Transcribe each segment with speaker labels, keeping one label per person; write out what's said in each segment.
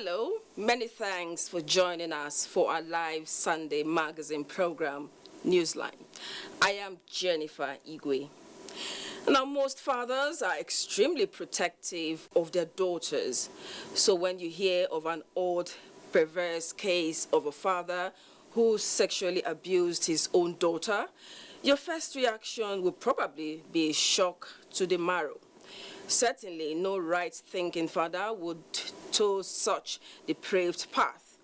Speaker 1: Hello, many thanks for joining us for our live Sunday magazine program, Newsline. I am Jennifer Igwe. Now, most fathers are extremely protective of their daughters. So when you hear of an odd, perverse case of a father who sexually abused his own daughter, your first reaction will probably be a shock to the marrow. Certainly, no right-thinking father would choose such depraved path.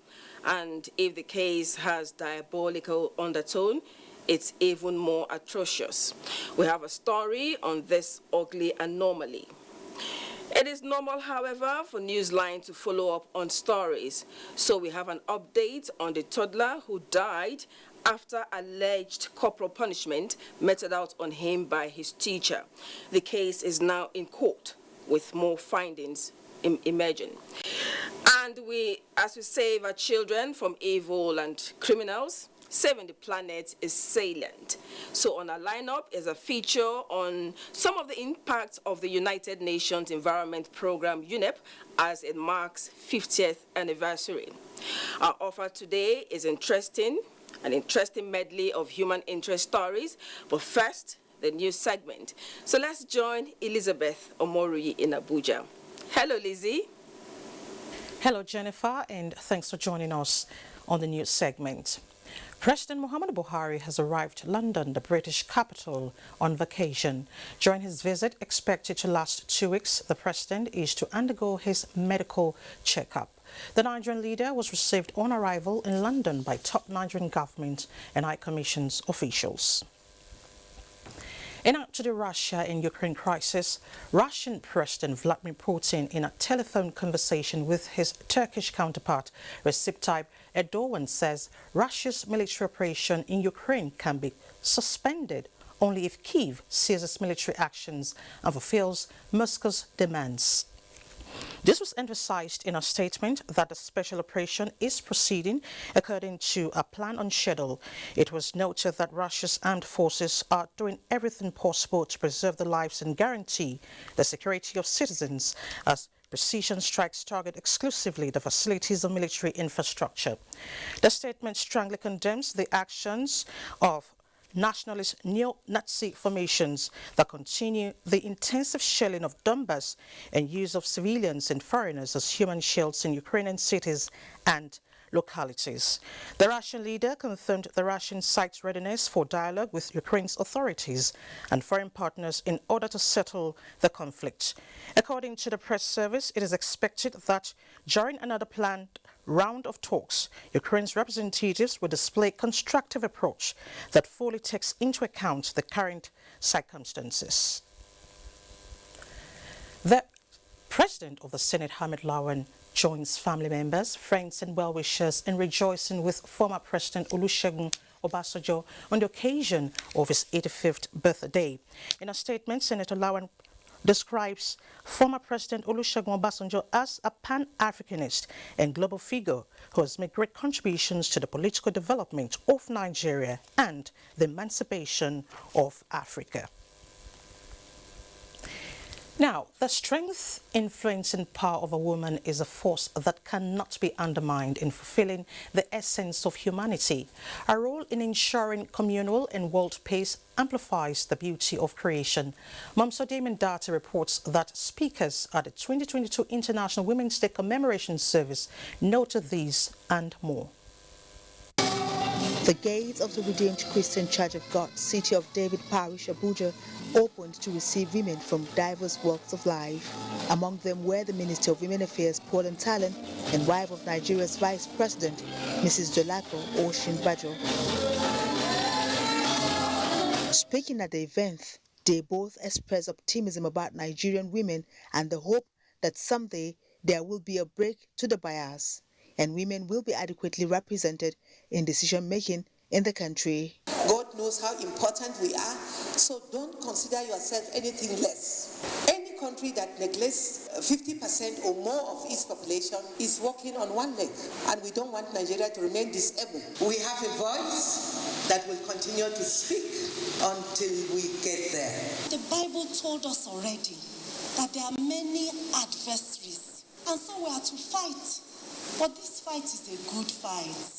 Speaker 1: And if the case has diabolical undertone, it's even more atrocious. We have a story on this ugly anomaly. It is normal, however, for Newsline to follow up on stories. So we have an update on the toddler who died after alleged corporal punishment meted out on him by his teacher. The case is now in court with more findings emerging. And as we save our children from evil and criminals, saving the planet is salient. So on our lineup is a feature on some of the impacts of the United Nations Environment Program, UNEP, as it marks 50th anniversary. Our offer today is an interesting medley of human interest stories, but first, the news segment. So let's join Elizabeth Omorui in Abuja. Hello, Lizzie.
Speaker 2: Hello, Jennifer, and thanks for joining us on the news segment. President Muhammadu Buhari has arrived in London, the British capital, on vacation. During his visit, expected to last 2 weeks, the president is to undergo his medical checkup. The Nigerian leader was received on arrival in London by top Nigerian government and High Commission's officials. And out to the Russia and Ukraine crisis, Russian President Vladimir Putin, in a telephone conversation with his Turkish counterpart Recep Tayyip Erdogan, says Russia's military operation in Ukraine can be suspended only if Kyiv ceases military actions and fulfills Moscow's demands. This was emphasized in a statement that the special operation is proceeding according to a plan on schedule. It was noted that Russia's armed forces are doing everything possible to preserve the lives and guarantee the security of citizens as precision strikes target exclusively the facilities of military infrastructure. The statement strongly condemns the actions of nationalist neo-Nazi formations that continue the intensive shelling of Donbas and use of civilians and foreigners as human shields in Ukrainian cities and localities. The Russian leader confirmed the Russian side's readiness for dialogue with Ukraine's authorities and foreign partners in order to settle the conflict. According to the press service, it is expected that during another planned round of talks, Ukraine's representatives will display a constructive approach that fully takes into account the current circumstances. The President of the Senate, Hamid Lawan, joins family members, friends and well-wishers in rejoicing with former President Olusegun Obasanjo on the occasion of his 85th birthday. In a statement, Senator Lawan describes former President Olusegun Obasanjo as a pan-Africanist and global figure who has made great contributions to the political development of Nigeria and the emancipation of Africa. Now, the strength, influence and power of a woman is a force that cannot be undermined in fulfilling the essence of humanity. Our role in ensuring communal and world peace amplifies the beauty of creation. Mamso Damon Data reports that speakers at the 2022 International Women's Day Commemoration Service noted these and more.
Speaker 3: The gates of the Redeemed Christian Church of God, City of David Parish, Abuja, opened to receive women from diverse walks of life. Among them were the Minister of Women Affairs, Paul and Talent, and wife of Nigeria's Vice President, Mrs. Dolako Oshin-Bajo. Speaking at the event, they both expressed optimism about Nigerian women and the hope that someday there will be a break to the bias and women will be adequately represented in decision-making in the country.
Speaker 4: God knows how important we are, so don't consider yourself anything less. Any country that neglects 50% or more of its population is walking on one leg, and we don't want Nigeria to remain disabled. We have a voice that will continue to speak until we get there.
Speaker 5: The Bible told us already that there are many adversaries, and so we are to fight But this fight is a good fight.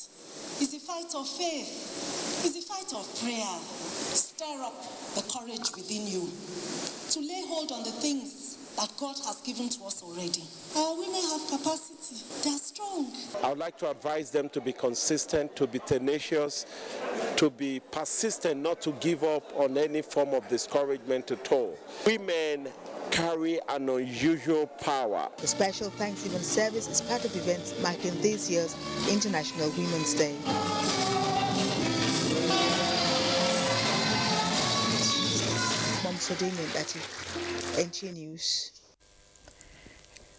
Speaker 5: It's a fight of faith. It's a fight of prayer. Stir up the courage within you to lay hold on the things that God has given to us already. Our women have capacity. They are strong.
Speaker 6: I would like to advise them to be consistent, to be tenacious, to be persistent, not to give up on any form of discouragement at all. Women carry an unusual power.
Speaker 3: The special Thanksgiving service is part of events marking this year's International Women's Day. NTA News.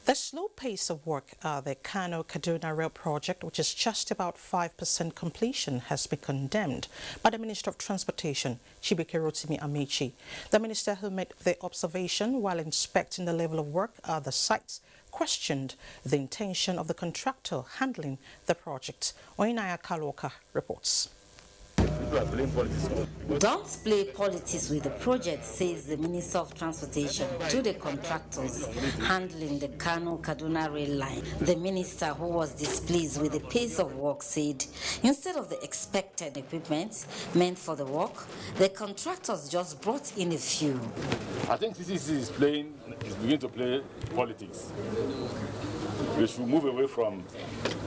Speaker 2: The slow pace of work at the Kano-Kaduna Rail project, which is just about 5% completion, has been condemned by the Minister of Transportation, Chibike Rotimi Amici. The minister, who made the observation while inspecting the level of work at the sites, questioned the intention of the contractor handling the project. Oinaya Kaloka reports.
Speaker 7: Don't play politics with the project, says the Minister of Transportation to the contractors handling the Kano-Kaduna rail line. The minister, who was displeased with the pace of work, said instead of the expected equipment meant for the work, the contractors just brought in a few.
Speaker 8: I think CCC is beginning to play politics. We should move away from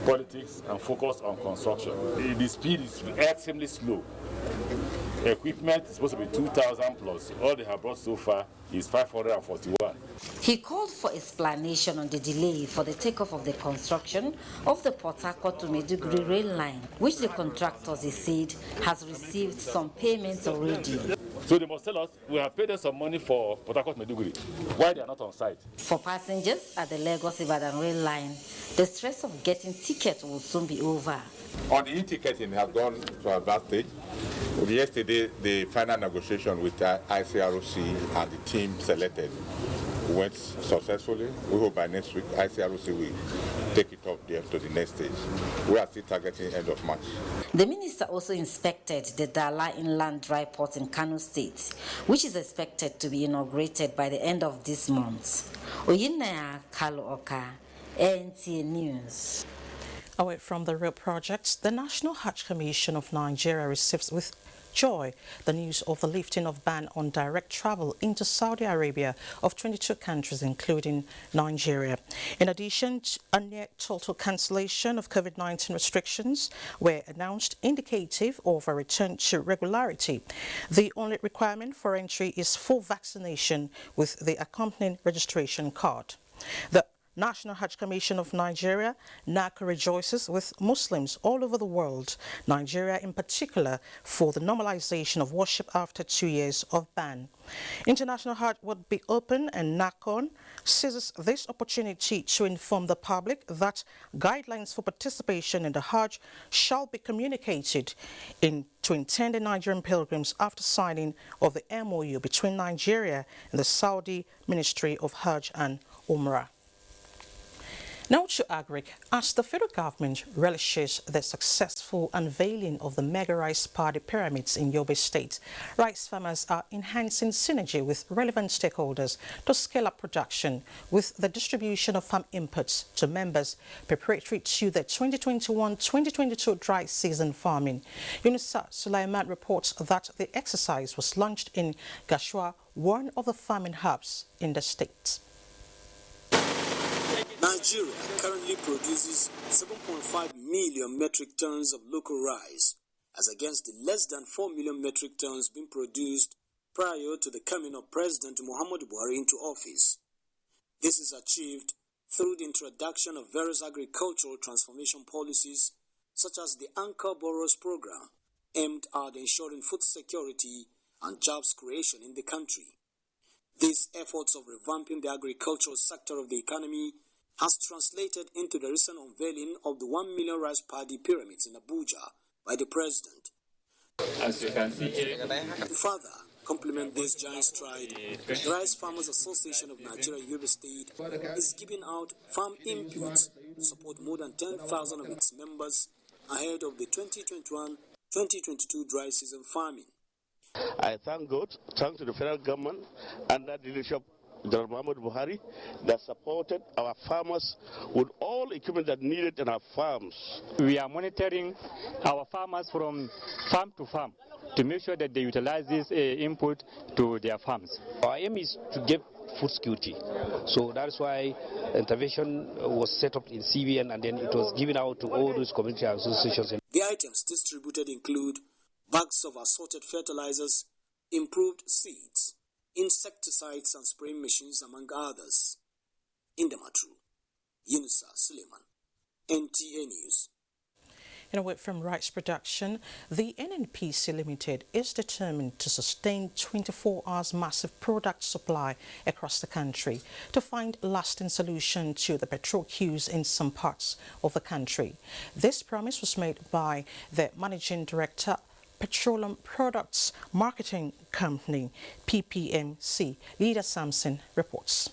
Speaker 8: politics and focus on construction. The speed is extremely slow. Equipment is supposed to be 2,000 plus. All they have brought so far is 541.
Speaker 7: He called for explanation on the delay for the takeoff of the construction of the Port Harcourt to Maiduguri rail line, which the contractors, he said, has received some payments already.
Speaker 8: So they must tell us, we have paid them some money for Port Harcourt Maiduguri. Why they are not on site? For passengers at the Lagos-Ibadan rail line, the stress of getting tickets will soon be over.
Speaker 9: On the e-ticketing has gone to advanced stage. Yesterday, the final negotiation with ICROC and the team selected went successfully. We hope by next week, ICROC will take it up there to the next stage. We are still targeting end of March.
Speaker 7: The minister also inspected the Dala Inland Dry Port in Kano State, which is expected to be inaugurated by the end of this month. Oyinaya Kalooka, NTA News.
Speaker 2: Away from the rail projects, the National Hajj Commission of Nigeria receives with joy the news of the lifting of ban on direct travel into Saudi Arabia of 22 countries, including Nigeria. In addition, a near total cancellation of COVID-19 restrictions were announced, indicative of a return to regularity. The only requirement for entry is full vaccination with the accompanying registration card. The National Hajj Commission of Nigeria, NACA, rejoices with Muslims all over the world, Nigeria in particular, for the normalization of worship after 2 years of ban. International Hajj would be open, and NACON seizes this opportunity to inform the public that guidelines for participation in the Hajj shall be communicated to intended Nigerian pilgrims after signing of the MOU between Nigeria and the Saudi Ministry of Hajj and Umrah. Now to Agric. As the federal government relishes the successful unveiling of the mega rice paddy pyramids in Yobe State, rice farmers are enhancing synergy with relevant stakeholders to scale up production with the distribution of farm inputs to members preparatory to the 2021-2022 dry season farming. Yunusa Sulaiman reports that the exercise was launched in Gashua, one of the farming hubs in the state.
Speaker 10: Nigeria currently produces 7.5 million metric tons of local rice, as against the less than 4 million metric tons being produced prior to the coming of President Muhammadu Buhari into office. This is achieved through the introduction of various agricultural transformation policies, such as the Anchor Borrows program, aimed at ensuring food security and jobs creation in the country. These efforts of revamping the agricultural sector of the economy has translated into the recent unveiling of the 1 million rice paddy pyramids in Abuja by the president.
Speaker 8: As you can see here,
Speaker 10: To further complement this giant stride, the Rice Farmers Association of Nigeria Yobe State is giving out farm inputs to support more than 10,000 of its members ahead of the 2021-2022 dry season farming.
Speaker 11: I thank God, thanks to the federal government under the leadership General Muhammad Buhari, that supported our farmers with all equipment that needed in our farms.
Speaker 12: We are monitoring our farmers from farm to farm to make sure that they utilize this input to their farms.
Speaker 13: Our aim is to get food security. So that's why intervention was set up in CBN and then it was given out to all those community associations.
Speaker 10: The items distributed include bags of assorted fertilizers, improved seeds, insecticides and spraying machines, among others. In the Matru, Yunusa Suleiman, NTA News.
Speaker 2: In a word from rice production, the NNPC Limited is determined to sustain 24 hours massive product supply across the country to find lasting solution to the petrol queues in some parts of the country. This promise was made by the Managing Director, Petroleum Products Marketing Company, PPMC. Leader Samson reports.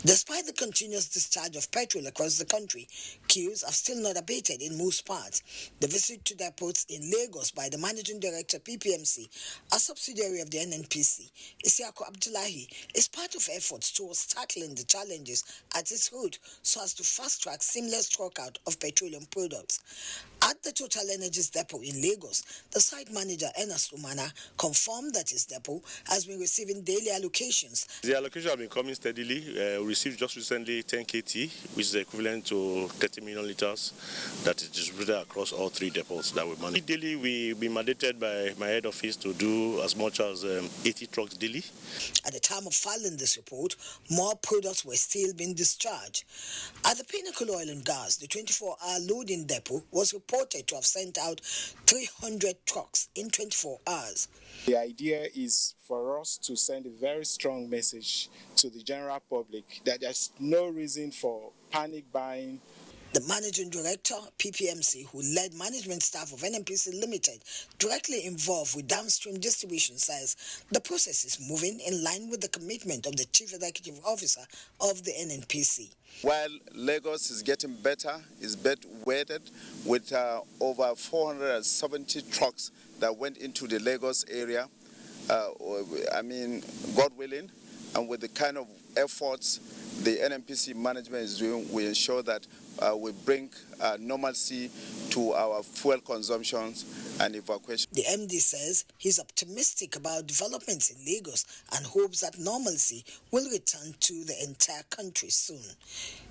Speaker 14: Despite the continuous discharge of petrol across the country, queues have still not abated in most parts. The visit to depots in Lagos by the Managing Director, PPMC, a subsidiary of the NNPC, Isiako Abdullahi, is part of efforts towards tackling the challenges at its root so as to fast-track seamless truck-out of petroleum products. At the Total Energies depot in Lagos, the site manager, Ernest Umana, confirmed that his depot has been receiving daily allocations.
Speaker 15: The allocation has been coming steadily. We received just recently 10 KT, which is equivalent to 30 million liters that is distributed across all 3 depots that we manage. Daily, we've been mandated by my head office to do as much as 80 trucks daily.
Speaker 14: At the time of filing this report, more products were still being discharged. At the Pinnacle Oil and Gas, the 24-hour loading depot was reported to have sent out 300 trucks in 24 hours.
Speaker 16: The idea is for us to send a very strong message to the general public that there's no reason for panic buying.
Speaker 14: The Managing Director, PPMC, who led management staff of NNPC Limited, directly involved with downstream distribution, says the process is moving in line with the commitment of the Chief Executive Officer of the NNPC.
Speaker 17: While Lagos is getting better, is better weighted with over 470 trucks that went into the Lagos area, God willing, and with the kind of efforts the NNPC management is doing, we ensure that we bring normalcy to our fuel consumptions and evacuation.
Speaker 14: The MD says he's optimistic about developments in Lagos and hopes that normalcy will return to the entire country soon.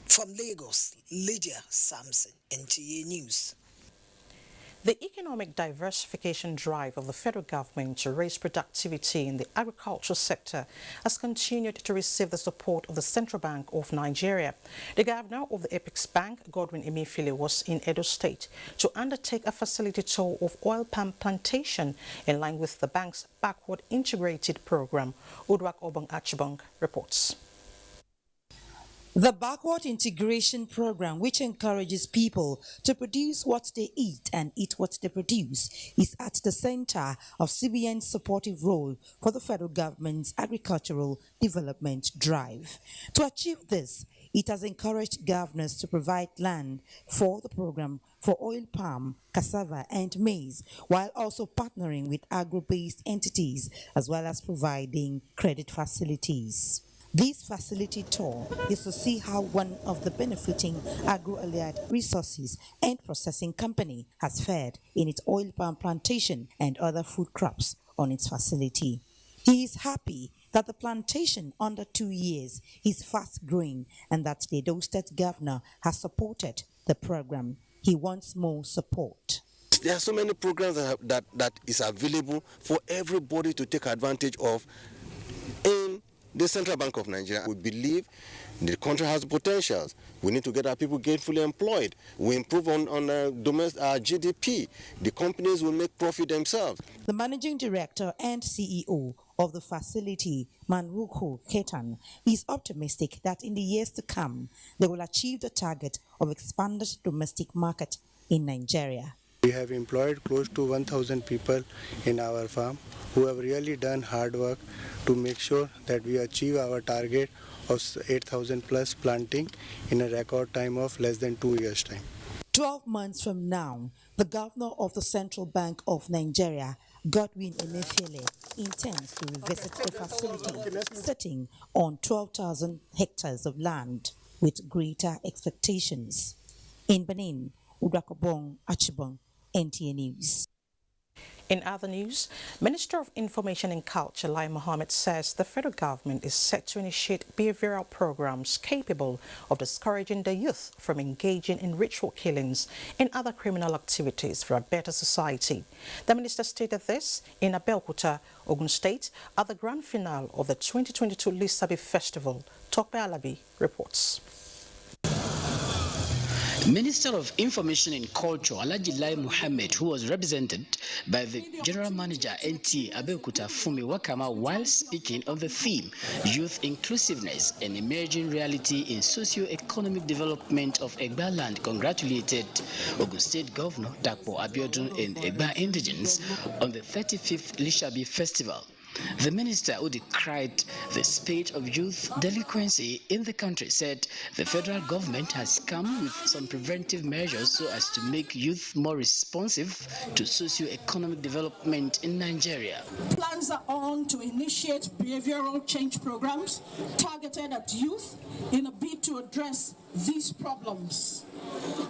Speaker 14: From Lagos, Lydia Sampson, NTA News.
Speaker 2: The economic diversification drive of the federal government to raise productivity in the agricultural sector has continued to receive the support of the Central Bank of Nigeria. The governor of the Apex Bank, Godwin Emefiele, was in Edo State to undertake a facility tour of oil palm plantation in line with the bank's backward integrated program. Udwak Obong Achibong reports.
Speaker 18: The backward integration program, which encourages people to produce what they eat and eat what they produce, is at the center of CBN's supportive role for the federal government's agricultural development drive. To achieve this, it has encouraged governors to provide land for the program for oil palm, cassava and maize, while also partnering with agro-based entities as well as providing credit facilities. This facility tour is to see how one of the benefiting agro-allied resources and processing company has fared in its oil palm plantation and other food crops on its facility. He is happy that the plantation under 2 years is fast growing and that the Edo State governor has supported the program. He wants more support.
Speaker 19: There are so many programs that is available for everybody to take advantage of in the Central Bank of Nigeria. We believe the country has potentials. We need to get our people gainfully employed. We improve on domestic GDP. The companies will make profit themselves.
Speaker 18: The managing director and CEO of the facility, Manruko Ketan, is optimistic that in the years to come, they will achieve the target of expanded domestic market in Nigeria.
Speaker 20: We have employed close to 1,000 people in our farm who have really done hard work to make sure that we achieve our target of 8,000 plus planting in a record time of less than 2 years' time.
Speaker 18: 12 months from now, the governor of the Central Bank of Nigeria, Godwin Emefiele intends to revisit the facility sitting on 12,000 hectares of land with greater expectations. In Benin, Udakobong Achibong, NTA News.
Speaker 2: In other news, Minister of Information and Culture Lai Mohammed says the federal government is set to initiate behavioral programs capable of discouraging the youth from engaging in ritual killings and other criminal activities for a better society. The minister stated this in Abuja, Ogun State, at the grand finale of the 2022 Lisabi Festival. Tokpe Alabi reports.
Speaker 21: Minister of Information and Culture Alhaji Lai Mohammed, who was represented by the General Manager NTA Abeokuta Fumi Wakama while speaking on the theme Youth Inclusiveness and Emerging Reality in Socio-Economic Development of Egba Land, congratulated Ogun State Governor Dakpo Abiodun and Egba indigents on the 35th Lishabi Festival. The minister, who decried the spate of youth delinquency in the country, said the federal government has come with some preventive measures so as to make youth more responsive to socio-economic development in Nigeria.
Speaker 22: Plans are on to initiate behavioral change programs targeted at youth in a bid to address these problems.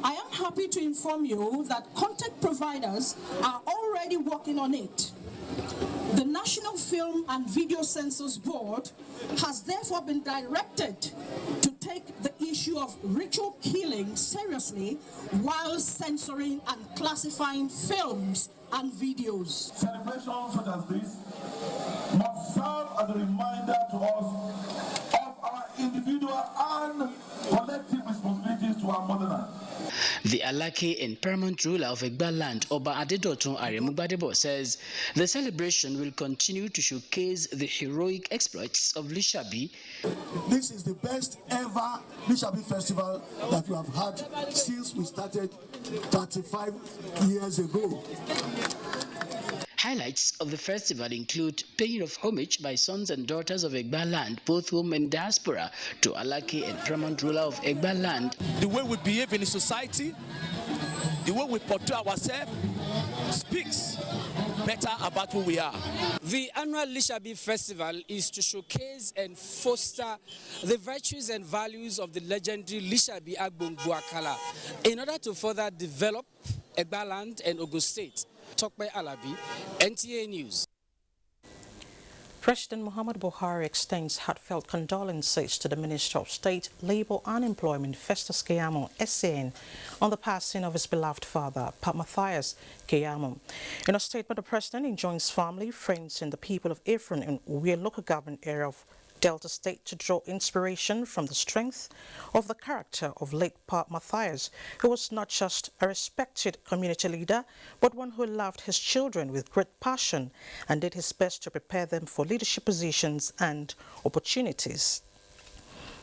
Speaker 22: I am happy to inform you that content providers are already working on it. The National Film and Video Censors Board has therefore been directed to take the issue of ritual killing seriously while censoring and classifying films and videos.
Speaker 23: Celebrations such as this must serve as a reminder to us of our individual and collective responsibilities to our motherland.
Speaker 21: The Alake and paramount ruler of Egba Land, Oba Adedotun Aremugbadebo, says the celebration will continue to showcase the heroic exploits of Lishabi.
Speaker 23: This is the best ever Lishabi festival that we have had since we started 35 years ago.
Speaker 21: Highlights of the festival include paying of homage by sons and daughters of Egba Land, both home and diaspora, to Alake and paramount ruler of Egba Land.
Speaker 24: The way we behave in society, the way we portray ourselves, speaks better about who we are.
Speaker 25: The annual Lishabi Festival is to showcase and foster the virtues and values of the legendary Lishabi Agbonbuakala in order to further develop Egba Land and Ogun State. Tokpe Alabi, NTA News.
Speaker 2: President Muhammadu Buhari extends heartfelt condolences to the Minister of State, Labour and Employment, Festus Keyamo, SAN, on the passing of his beloved father, Pat Matthias Keyamo. In a statement, the President enjoins family, friends and the people of Ifron and Uwe local government area of Delta State to draw inspiration from the strength of the character of late Pat Matthias, who was not just a respected community leader, but one who loved his children with great passion and did his best to prepare them for leadership positions and opportunities.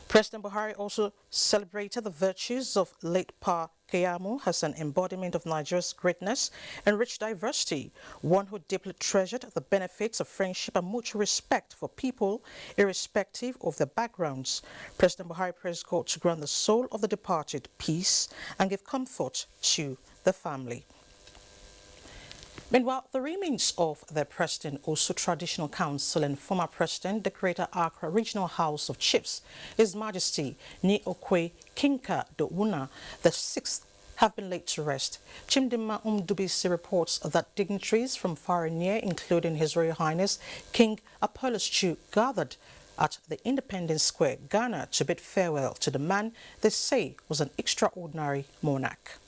Speaker 2: President Buhari also celebrated the virtues of late Pa Keyamo as an embodiment of Nigeria's greatness and rich diversity, one who deeply treasured the benefits of friendship and mutual respect for people, irrespective of their backgrounds. President Buhari prays God to grant the soul of the departed peace and give comfort to the family. Meanwhile, the remains of the President, also traditional council and former President, the Greater Accra Regional House of Chiefs, His Majesty Ni Okwe Kinka Dowuna the 6th, have been laid to rest. Chimdima Dubisi reports that dignitaries from far and near, including His Royal Highness King Apollos Chu, gathered at the Independence Square, Ghana, to bid farewell to the man they say was an extraordinary monarch.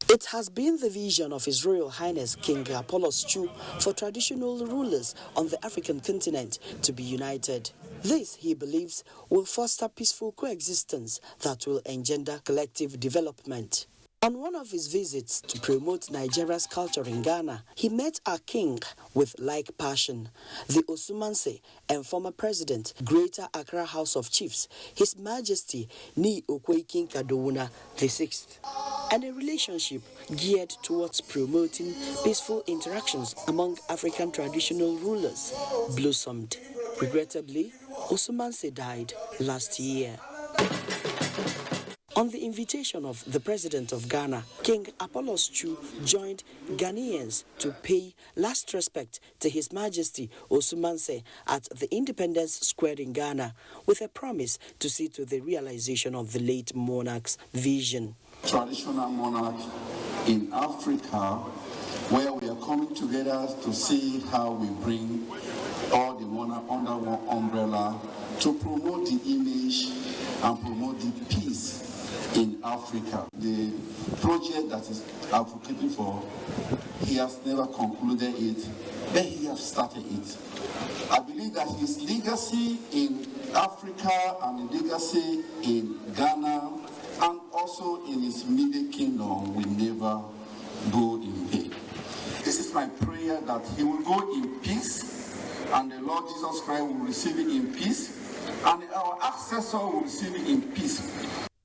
Speaker 26: It has been the vision of His Royal Highness King Apollos Chu for traditional rulers on the African continent to be united. This, he believes, will foster peaceful coexistence that will engender collective development. On one of his visits to promote Nigeria's culture in Ghana, he met our king with like passion, the Osumanse and former president, Greater Accra House of Chiefs, His Majesty Ni Okwe Kinka Dowuna the 6th, and a relationship geared towards promoting peaceful interactions among African traditional rulers blossomed. Regrettably, Osumanse died last year. On the invitation of the President of Ghana, King Apollos II joined Ghanaians to pay last respect to His Majesty Osumanse at the Independence Square in Ghana, with a promise to see to the realization of the late monarch's vision.
Speaker 23: Traditional monarch in Africa, where we are coming together to see how we bring all the monarch under one umbrella to promote the image and promote the peace in Africa. The project that is advocating for, he has never concluded it, but he has started it. I believe that his legacy in Africa and his legacy in Ghana and also in his Middle Kingdom will never go in vain. This is my prayer that he will go in peace, and the Lord Jesus Christ will receive it in peace, and our ancestor will receive it in peace.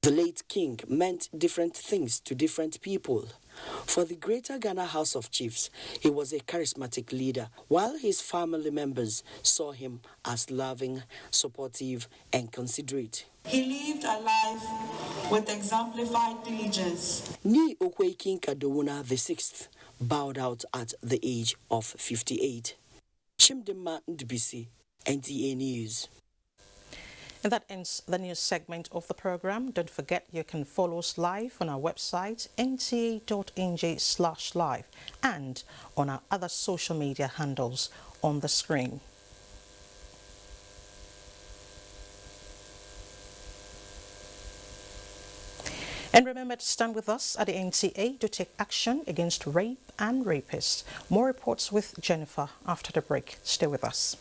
Speaker 26: The late king meant different things to different people. For the Greater Ghana House of Chiefs, he was a charismatic leader, while his family members saw him as loving, supportive, and considerate.
Speaker 1: He lived a life with exemplified diligence.
Speaker 26: Ni Okwe King Kadowuna VI bowed out at the age of 58. Chimdema Ndubisi, NTA News.
Speaker 2: And that ends the news segment of the program. Don't forget you can follow us live on our website nta.nj/live and on our other social media handles on the screen. And remember to stand with us at the NTA to take action against rape and rapists. More reports with Jennifer after the break. Stay with us.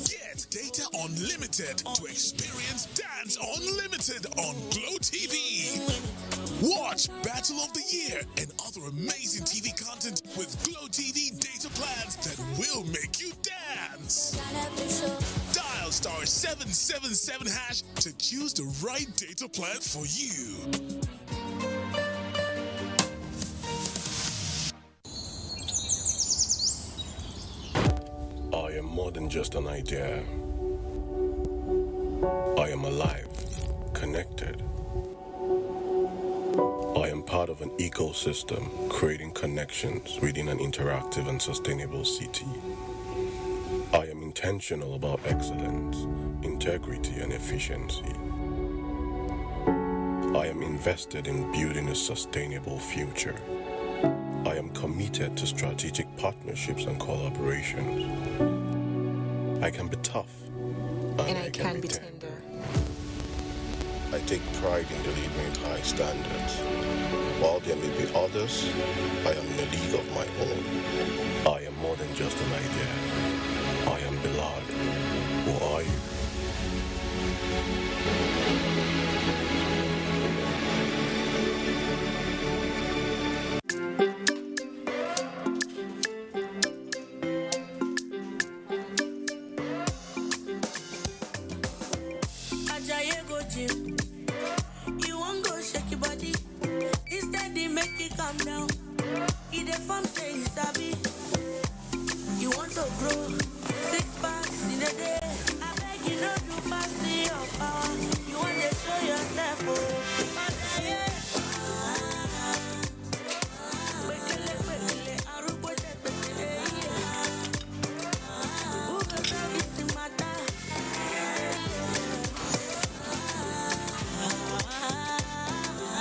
Speaker 3: Get data unlimited to experience Dance Unlimited on Glow TV. Watch Battle of the Year and other amazing TV content with Glow TV data plans that will make you dance. Dial *777# to choose the right data plan for you.
Speaker 4: I am more than just an idea. I am alive, connected. I am part of an ecosystem, creating connections within an interactive and sustainable city. I am intentional about excellence, integrity, and efficiency. I am invested in building a sustainable future. I am committed to strategic partnerships and collaborations. I can be tough, and I can be tender. I take pride in delivering high standards. While there may be others, I am in a league of my own. I am more than just an idea. I am beloved. Who are you?
Speaker 5: You won't go shake your body. Instead, they make you calm down. Eat a farm, say you sabi. You want to grow 6 packs in a day. I beg you not to pass your power. You want to show yourself, oh.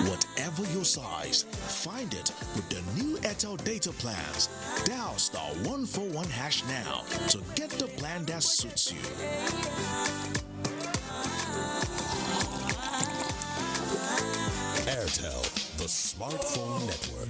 Speaker 3: Whatever your size, find it with the new Airtel data plans. Dial *141# now to get the plan that suits you. Airtel, the smartphone network.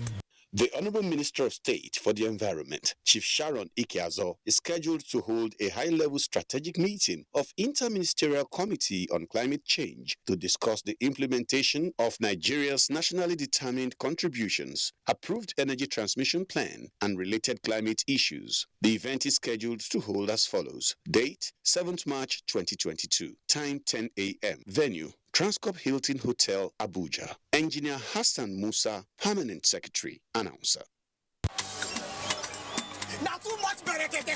Speaker 6: The Honorable Minister of State for the Environment, Chief Sharon Ikeazo, is scheduled to hold a high-level strategic meeting of Interministerial Committee on Climate Change to discuss the implementation of Nigeria's nationally determined contributions, approved energy transmission plan, and related climate issues. The event is scheduled to hold as follows. Date, 7th March 2022. Time, 10 a.m. Venue, Transcorp Hilton Hotel, Abuja. Engineer Hassan Musa, Permanent Secretary, Announcer.
Speaker 3: Not too much berekete.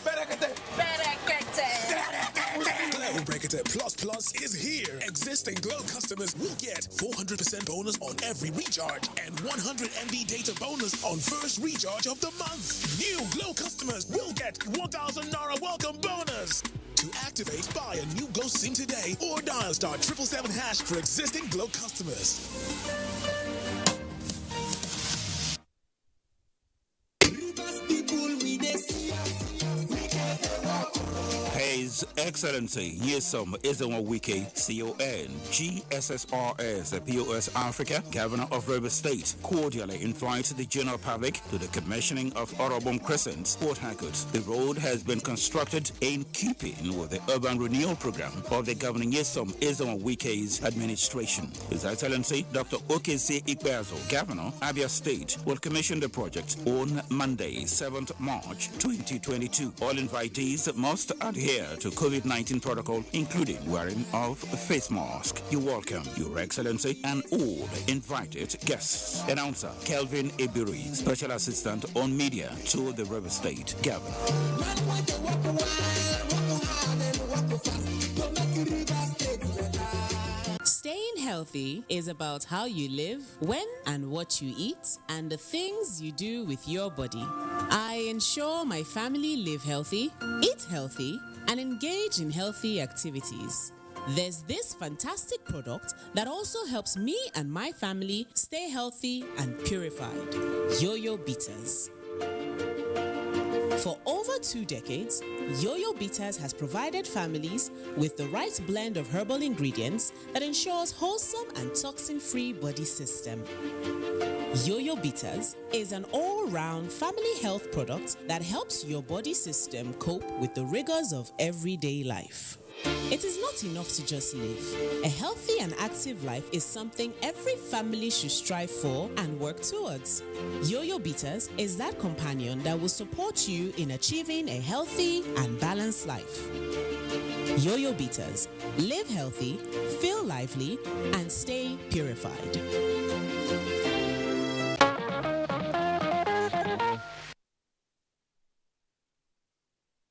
Speaker 3: Plus is here. Existing Glow customers will get 400% bonus on every recharge and 100 MB data bonus on first recharge of the month. New Glow customers will get 1,000 Naira welcome bonus. To activate, buy a new Glow SIM today or dial *777# for existing Glow customers.
Speaker 7: His Excellency Nyesom Ezenwa-Wike, CON, GSSRS, POS Africa, Governor of Rivers State, cordially invites the general public to the commissioning of Orobom Crescent, Port Harcourt. The road has been constructed in keeping with the urban renewal program of the Governor Nyesom Ezenwa-Wike's administration. His Excellency Dr. Okese Ikpeazu, Governor, Abia State, will commission the project on Monday, 7th March 2022. All invitees must adhere to COVID-19 protocol, including wearing of face mask. You're welcome, Your Excellency, and all invited guests. Announcer Kelvin Ibiri, Special Assistant on Media to the River State Governor.
Speaker 8: Staying healthy is about how you live, when and what you eat, and the things you do with your body. I ensure my family live healthy, eat healthy, and engage in healthy activities. There's this fantastic product that also helps me and my family stay healthy and purified. Yo-Yo Bitters. For over 2 decades, Yo-Yo Bitters has provided families with the right blend of herbal ingredients that ensures wholesome and toxin-free body system. Yo-Yo Bitters is an all-round family health product that helps your body system cope with the rigors of everyday life. It is not enough to just live. A healthy and active life is something every family should strive for and work towards. Yo-Yo Bitters is that companion that will support you in achieving a healthy and balanced life. Yo-Yo Bitters. Live healthy, feel lively, and stay purified.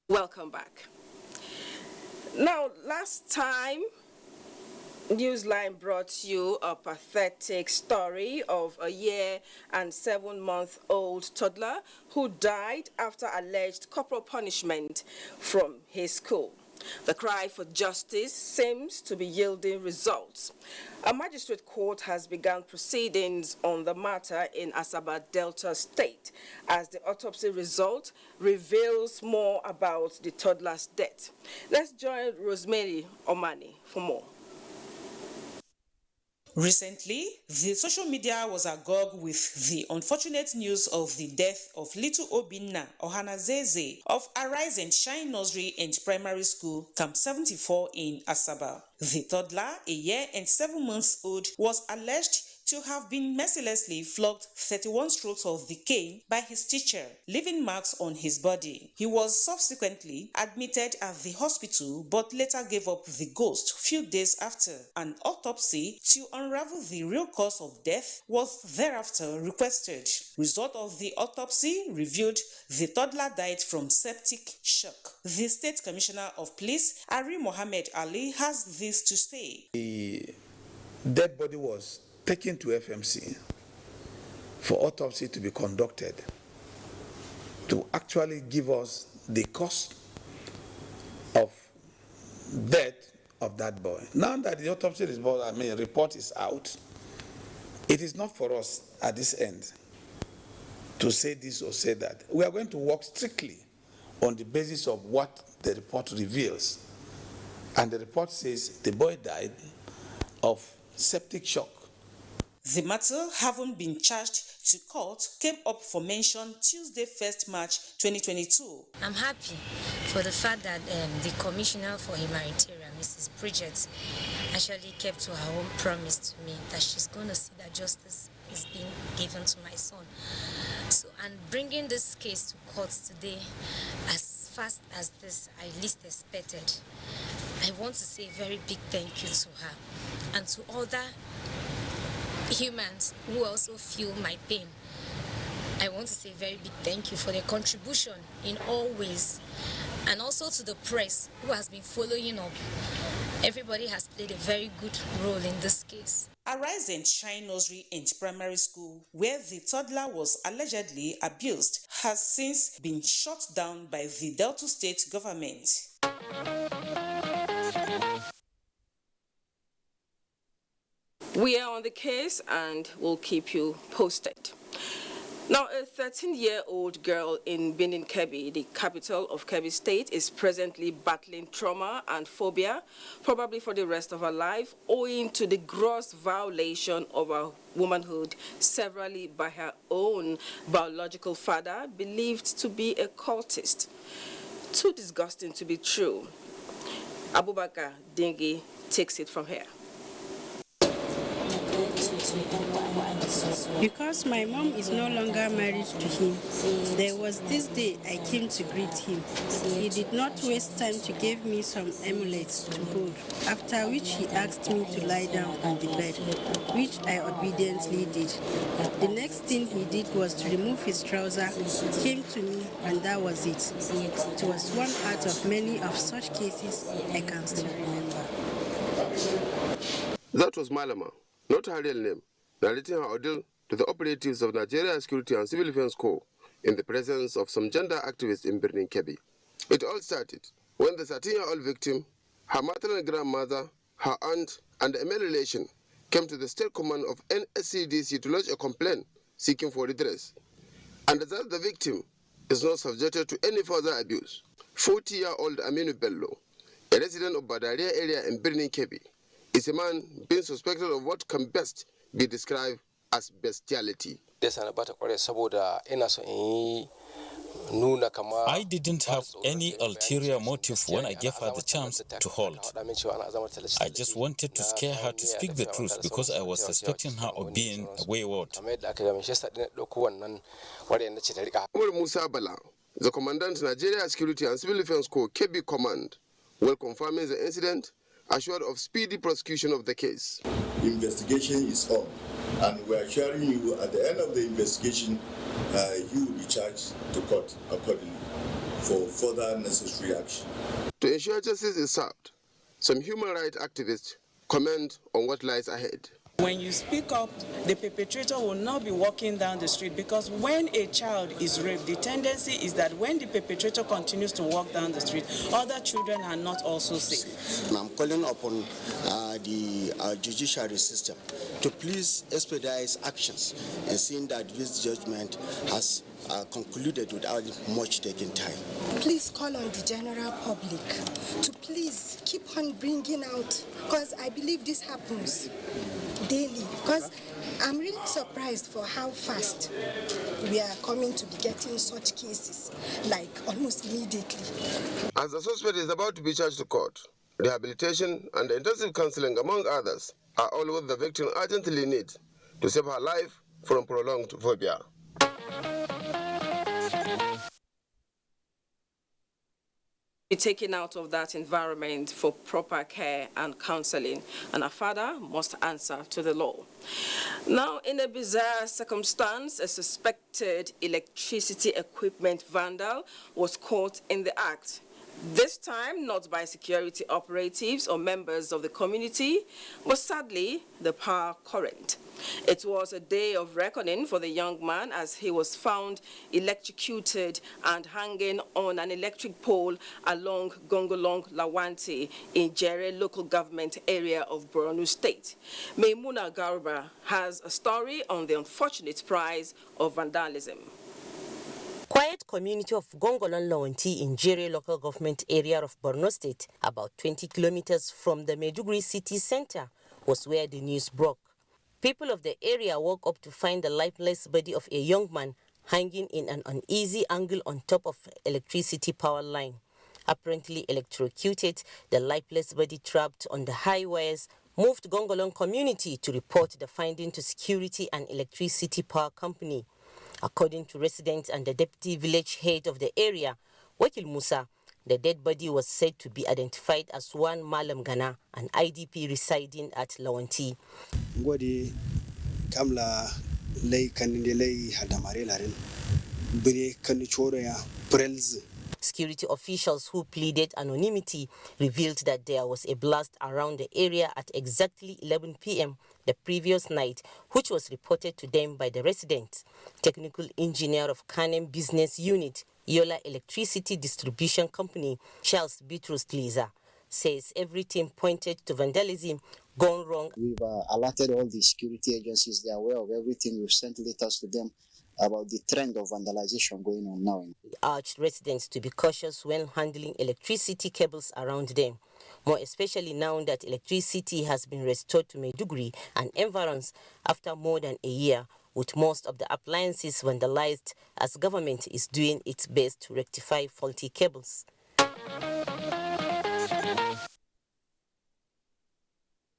Speaker 9: Welcome back. Now, last time, Newsline brought you a pathetic story of a 1 and 7-month-old toddler who died after alleged corporal punishment from his school. The cry for justice seems to be yielding results. A magistrate court has begun proceedings on the matter in Asaba Delta State as the autopsy result reveals more about the toddler's death. Let's join Rosemary Omani for more.
Speaker 11: Recently, the social media was agog with the unfortunate news of the death of little Obinna Ohanazeze of Arise and Shine Nursery and Primary School, Camp 74 in Asaba. The toddler, a 1 and 7 months old, was alleged to have been mercilessly flogged 31 strokes of the cane by his teacher, leaving marks on his body. He was subsequently admitted at the hospital but later gave up the ghost few days after. An autopsy to unravel the real cause of death was thereafter requested. Result of the autopsy revealed the toddler died from septic shock. The State Commissioner of Police, Ari Mohammed Ali, has this to say.
Speaker 12: The dead body was taken to FMC for autopsy to be conducted to actually give us the cause of death of that boy. Now that the autopsy report is out, it is not for us at this end to say this or say that. We are going to work strictly on the basis of what the report reveals. And the report says the boy died of septic shock.
Speaker 11: the matter, having been charged to court, came up for mention Tuesday, 1st March 2022.
Speaker 10: I'm happy for the fact that the Commissioner for Humanitarian, Mrs. Bridget, actually kept to her own promise to me that she's going to see that justice is being given to my son. So, and bringing this case to court today, as fast as this I least expected, I want to say a very big thank you to her and to other humans who also feel my pain. I want to say a very big thank you for their contribution in all ways, and also to the press who has been following up. Everybody has played a very good role in this case.
Speaker 11: Arise and Shine Nursery and Primary School, where the toddler was allegedly abused, has since been shut down by the Delta State government.
Speaker 9: We are on the case and we'll keep you posted. Now, a 13-year-old girl in Benin Kebbi, the capital of Kebbi State, is presently battling trauma and phobia, probably for the rest of her life, owing to the gross violation of her womanhood, severally by her own biological father, believed to be a cultist. Too disgusting to be true. Abubakar Dingi takes it from here.
Speaker 13: Because my mom is no longer married to him, there was this day I came to greet him. He did not waste time to give me some amulets to hold, after which he asked me to lie down on the bed, which I obediently did. The next thing he did was to remove his trouser, came to me, and that was it. It was one out of many of such cases I can still remember.
Speaker 14: That was Malama, not her real name, narrating her ordeal to the operatives of Nigerian Security and Civil Defense Corps in the presence of some gender activists in Benin Kebbi. It all started when the 13-year-old victim, her maternal grandmother, her aunt, and a male relation came to the state command of NSCDC to lodge a complaint seeking for redress. And as the victim is not subjected to any further abuse, 40-year-old Aminu Bello, a resident of Badaria area in Benin Kebbi, is a man being suspected of what can best be described as bestiality.
Speaker 15: I didn't have any ulterior motive when I gave her the chance to hold. I just wanted to scare her to speak the truth because I was suspecting her of being a wayward.
Speaker 14: Umar Musa Bala, the Commandant Nigeria Security and Civil Defense Corps Kebbi Command, while confirming the incident, assured of speedy prosecution of the case.
Speaker 16: Investigation is on, and we are assuring you at the end of the investigation, you will be charged to court accordingly for further necessary action.
Speaker 14: To ensure justice is served, some human rights activists comment on what lies ahead.
Speaker 17: When you speak up, the perpetrator will not be walking down the street, because when a child is raped, the tendency is that when the perpetrator continues to walk down the street, other children are not also safe.
Speaker 27: I'm calling upon the judiciary system to please expedite actions and seeing that this judgment has concluded without much taking time.
Speaker 28: Please call on the general public to please keep on bringing out, because I believe this happens daily, because I'm really surprised for how fast we are coming to be getting such cases, like almost immediately.
Speaker 14: As the suspect is about to be charged to court, rehabilitation and intensive counseling, among others, are all what the victim urgently needs to save her life from prolonged phobia.
Speaker 9: Be taken out of that environment for proper care and counseling, and a father must answer to the law. Now, in a bizarre circumstance, a suspected electricity equipment vandal was caught in the act. This time, not by security operatives or members of the community, but sadly, the power current. It was a day of reckoning for the young man, as he was found electrocuted and hanging on an electric pole along Gongolong Lawanti in Jere local government area of Borno State. Maimuna Garba has a story on the unfortunate price of vandalism.
Speaker 29: Quiet community of Gongolong Lawanti in Jere local government area of Borno State, about 20 kilometers from the Maiduguri city center, was where the news broke. People of the area woke up to find the lifeless body of a young man hanging in an uneasy angle on top of electricity power line. Apparently electrocuted, the lifeless body trapped on the high wires moved Gongolong community to report the finding to security and electricity power company. According to residents and the deputy village head of the area, Wakil Musa, the dead body was said to be identified as one Malam Gana, an IDP residing at Lawanti.
Speaker 1: Ngodi kamla lay kaninde lay hadamare larin bire kanu choro ya prels.
Speaker 29: Security officials who pleaded anonymity revealed that there was a blast around the area at exactly 11 p.m. the previous night, which was reported to them by the residents. Technical engineer of Kanem Business Unit, Yola Electricity Distribution Company, Charles Bitrus Liza, says everything pointed to vandalism gone wrong.
Speaker 18: We've alerted all the security agencies. They are aware of everything. We've sent letters to them about the trend of vandalization going on now.
Speaker 29: He urged residents to be cautious when handling electricity cables around them, more especially now that electricity has been restored to Maiduguri and environs after more than a year, with most of the appliances vandalized as government is doing its best to rectify faulty cables.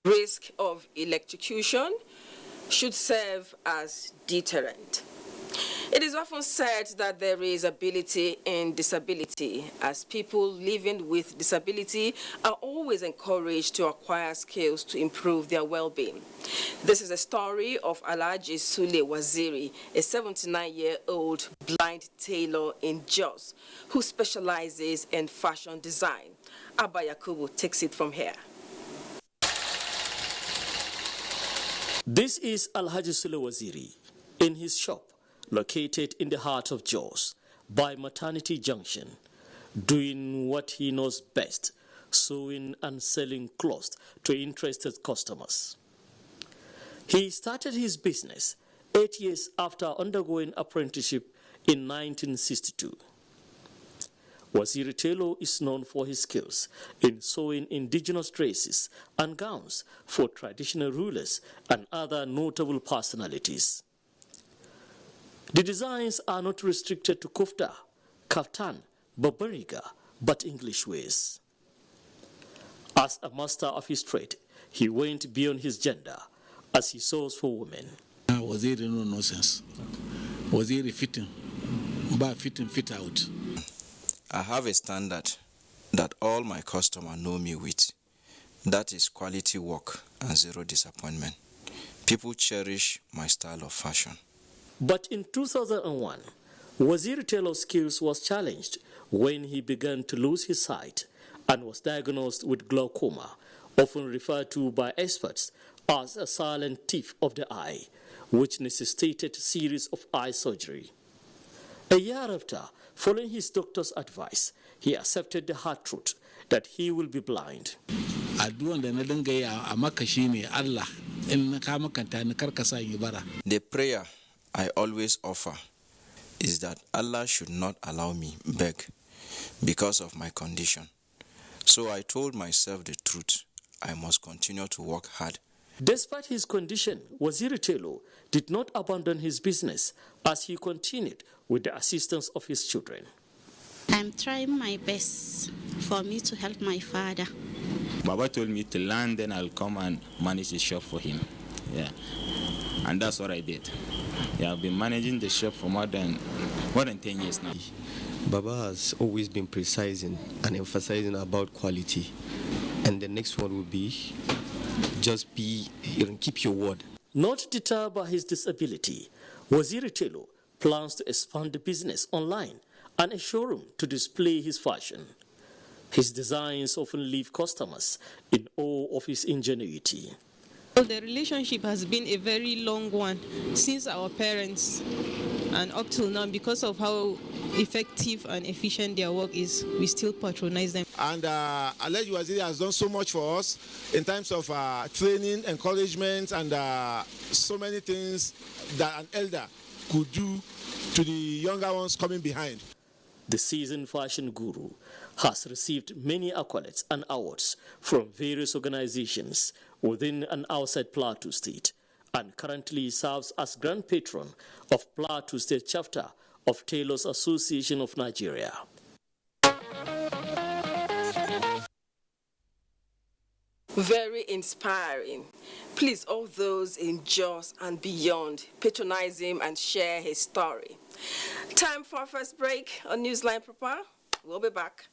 Speaker 9: Risk of electrocution should serve as deterrent. It is often said that there is ability in disability, as people living with disability are always encouraged to acquire skills to improve their well-being. This is a story of Alhaji Sule Waziri, a 79-year-old blind tailor in Jos, who specializes in fashion design. Abba Yakubu takes it from here.
Speaker 19: This is Alhaji Sule Waziri in his shop, located in the heart of Jos, by Maternity Junction, doing what he knows best, sewing and selling clothes to interested customers. He started his business 8 years after undergoing apprenticeship in 1962. Waziri Telo is known for his skills in sewing indigenous dresses and gowns for traditional rulers and other notable personalities. The designs are not restricted to kufta, kaftan, babariga, but English ways. As a master of his trade, he went beyond his gender as he sews for women.
Speaker 20: Waziri no nonsense. Waziri fitting, but fitting fit out.
Speaker 21: I have a standard that all my customers know me with. That is quality work and zero disappointment. People cherish my style of fashion.
Speaker 19: But in 2001, Waziri Telo's skills was challenged when he began to lose his sight and was diagnosed with glaucoma, often referred to by experts as a silent thief of the eye, which necessitated a series of eye surgery. A year after, following his doctor's advice, he accepted the hard truth that he will be blind.
Speaker 21: The prayer I always offer is that Allah should not allow me beg because of my condition. So I told myself the truth. I must continue to work hard.
Speaker 19: Despite his condition, Waziri Telo did not abandon his business as he continued with the assistance of his children.
Speaker 22: I'm trying my best for me to help my father.
Speaker 7: Baba told me to learn, then I'll come and manage the shop for him. Yeah, and that's what I did. Yeah, I've been managing the shop for more than 10 years now.
Speaker 23: Baba has always been precising and emphasizing about quality. And the next one will be keep your word.
Speaker 19: Not deterred by his disability, Waziri Telo plans to expand the business online and a showroom to display his fashion. His designs often leave customers in awe of his ingenuity.
Speaker 24: The relationship has been a very long one since our parents, and up till now, because of how effective and efficient their work is, we still patronize them.
Speaker 25: And Alhaji Waziri has done so much for us in terms of training, encouragement, and so many things that an elder could do to the younger ones coming behind.
Speaker 19: The seasoned fashion guru has received many accolades and awards from various organizations within and outside Plateau State and currently serves as Grand Patron of Plateau State Chapter of Tailors Association of Nigeria.
Speaker 9: Very inspiring. Please, all those in Jos and beyond, patronize him and share his story. Time for our first break on Newsline, Papa. We'll be back.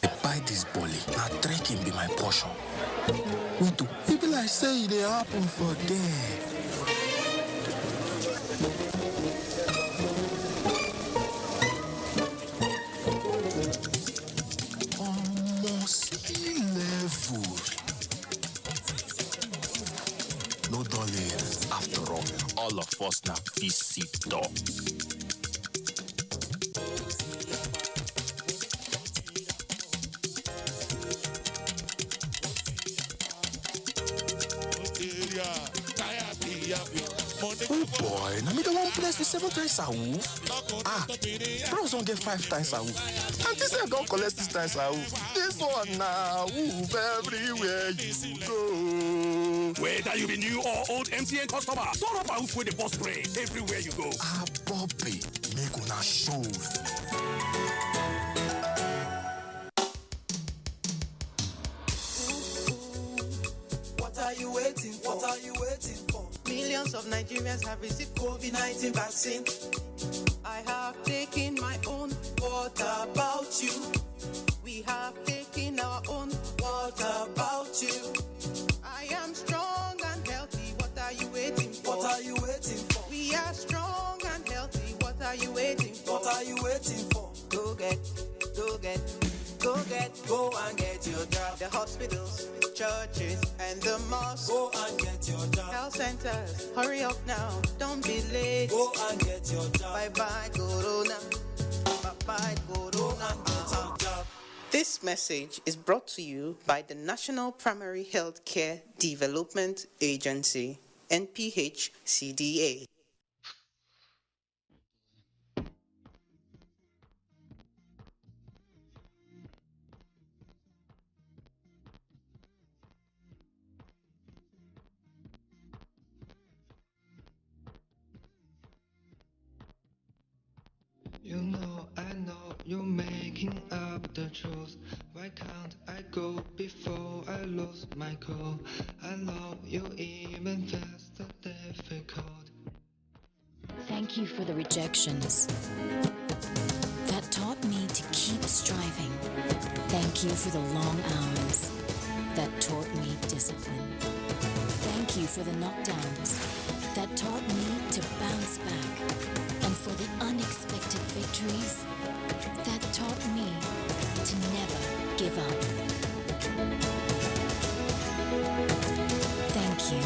Speaker 2: I buy this bully. Now trekking be my portion. Wait, people like say they happen for there. Level. No darling, after all of us now visitor. Oh boy, now me the one place the 7 times a woof. Bros don't get 5 times a woof. And this I don't collect 6 times a woof. This one now woof everywhere you go.
Speaker 7: Whether you be new or old MTN customer, turn up a woof with the boss spray everywhere you go.
Speaker 2: Bobby, make una show.
Speaker 3: What are you waiting for? What are you waiting for? Millions of Nigerians have received COVID-19 vaccine. I have taken my own. What about you? We have taken our own. What about you? I am strong and healthy. What are you waiting for? What are you waiting for? We are strong and healthy. What are you waiting for? What are you waiting for? Go get, go get, go get, go and get your job. The hospitals, churches, and the mosques. Go and get your job. Health centers, hurry up now, don't be late. Go and get your job. Bye bye Corona, bye bye Corona. Go and get your job. This message is brought to you by the National Primary Healthcare Development Agency, NPHCDA.
Speaker 4: You know, I know you're making up the truth. Why can't I go before I lose my cool? I love you even faster, difficult.
Speaker 5: Thank you for the rejections that taught me to keep striving. Thank you for the long hours that taught me discipline. Thank you for the knockdowns that taught me to bounce back, and for the unexpected victories that taught me to never give up. Thank you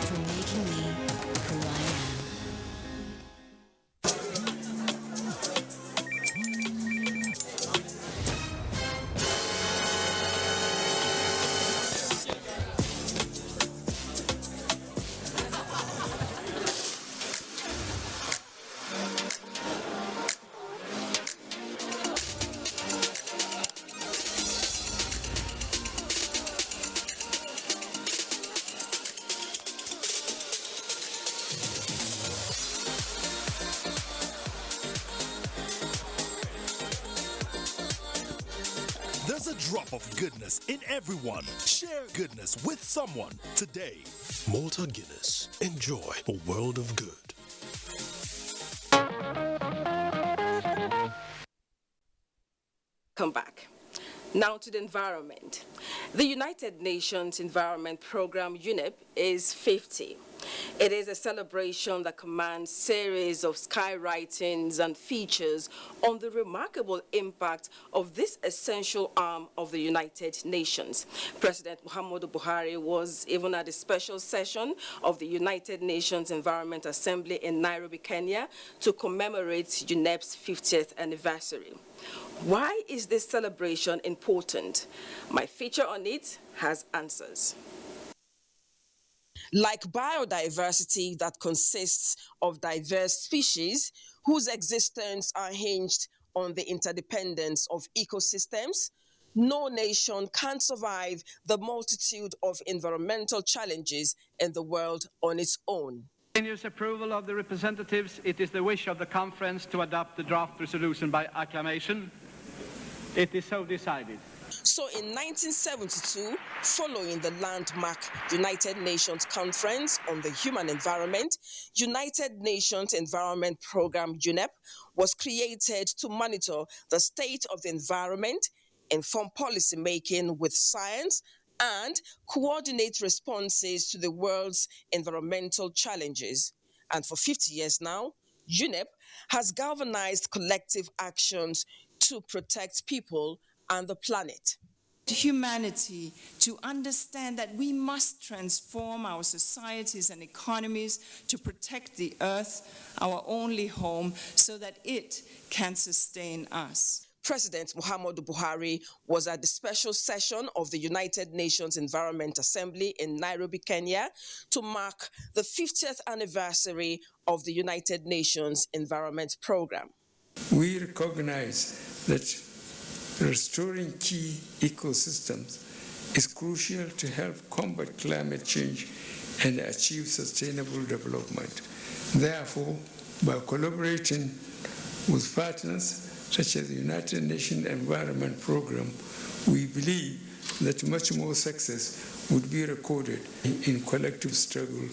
Speaker 5: for making me who I am.
Speaker 6: There's a drop of goodness in everyone. Share goodness with someone today. Malta Guinness. Enjoy a world of good.
Speaker 9: Come back. Now to the environment. The United Nations Environment Program, UNEP, is 50. It is a celebration that commands series of skywritings and features on the remarkable impact of this essential arm of the United Nations. President Muhammadu Buhari was even at a special session of the United Nations Environment Assembly in Nairobi, Kenya, to commemorate UNEP's 50th anniversary. Why is this celebration important? My feature on it has answers. Like biodiversity that consists of diverse species whose existence are hinged on the interdependence of ecosystems, no nation can survive the multitude of environmental challenges in the world on its own.
Speaker 8: Continuous approval of the representatives, it is the wish of the conference to adopt the draft resolution by acclamation. It is so decided.
Speaker 9: So in 1972, following the landmark United Nations Conference on the Human Environment, United Nations Environment Program UNEP was created to monitor the state of the environment, inform policy making with science, and coordinate responses to the world's environmental challenges. And for 50 years now, UNEP has galvanized collective actions to protect people and the planet.
Speaker 10: Humanity to understand that we must transform our societies and economies to protect the earth, our only home, so that it can sustain us.
Speaker 9: President Muhammadu Buhari was at the special session of the United Nations Environment Assembly in Nairobi, Kenya, to mark the 50th anniversary of the United Nations Environment Program.
Speaker 11: We recognize that restoring key ecosystems is crucial to help combat climate change and achieve sustainable development. Therefore, by collaborating with partners such as the United Nations Environment Program, we believe that much more success would be recorded in collective struggle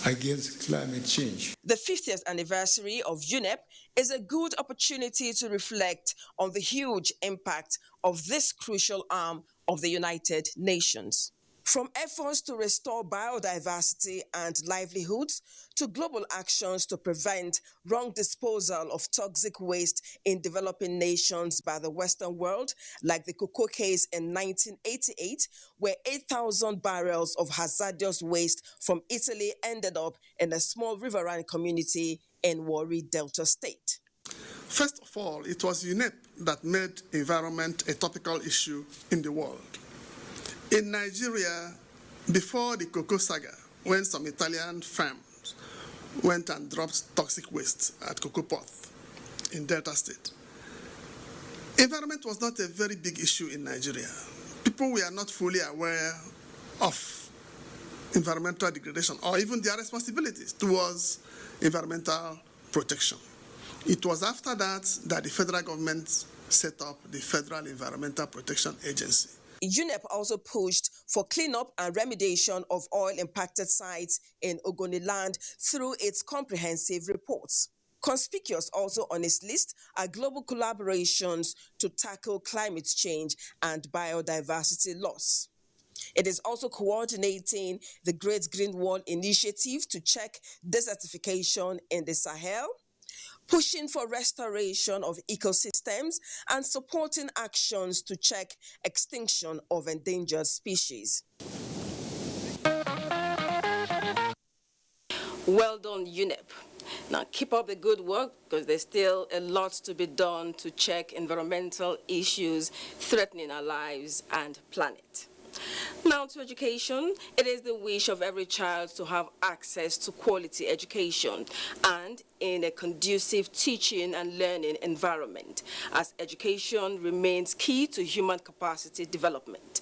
Speaker 11: against climate change.
Speaker 9: The 50th anniversary of UNEP is a good opportunity to reflect on the huge impact of this crucial arm of the United Nations. From efforts to restore biodiversity and livelihoods, to global actions to prevent wrong disposal of toxic waste in developing nations by the Western world, like the cocoa case in 1988, where 8,000 barrels of hazardous waste from Italy ended up in a small riverine community in Warri Delta State.
Speaker 12: First of all, it was UNEP that made environment a topical issue in the world. In Nigeria, before the cocoa saga, when some Italian firms went and dropped toxic waste at Cocoa Pot in Delta State, environment was not a very big issue in Nigeria. People were not fully aware of environmental degradation or even their responsibilities towards environmental protection. It was after that that the federal government set up the Federal Environmental Protection Agency.
Speaker 9: UNEP also pushed for cleanup and remediation of oil-impacted sites in Ogoniland through its comprehensive reports. Conspicuous also on its list are global collaborations to tackle climate change and biodiversity loss. It is also coordinating the Great Green Wall Initiative to check desertification in the Sahel, pushing for restoration of ecosystems, and supporting actions to check extinction of endangered species. Well done, UNEP. Now keep up the good work, because there's still a lot to be done to check environmental issues threatening our lives and planet. Now to education. It is the wish of every child to have access to quality education and in a conducive teaching and learning environment, as education remains key to human capacity development.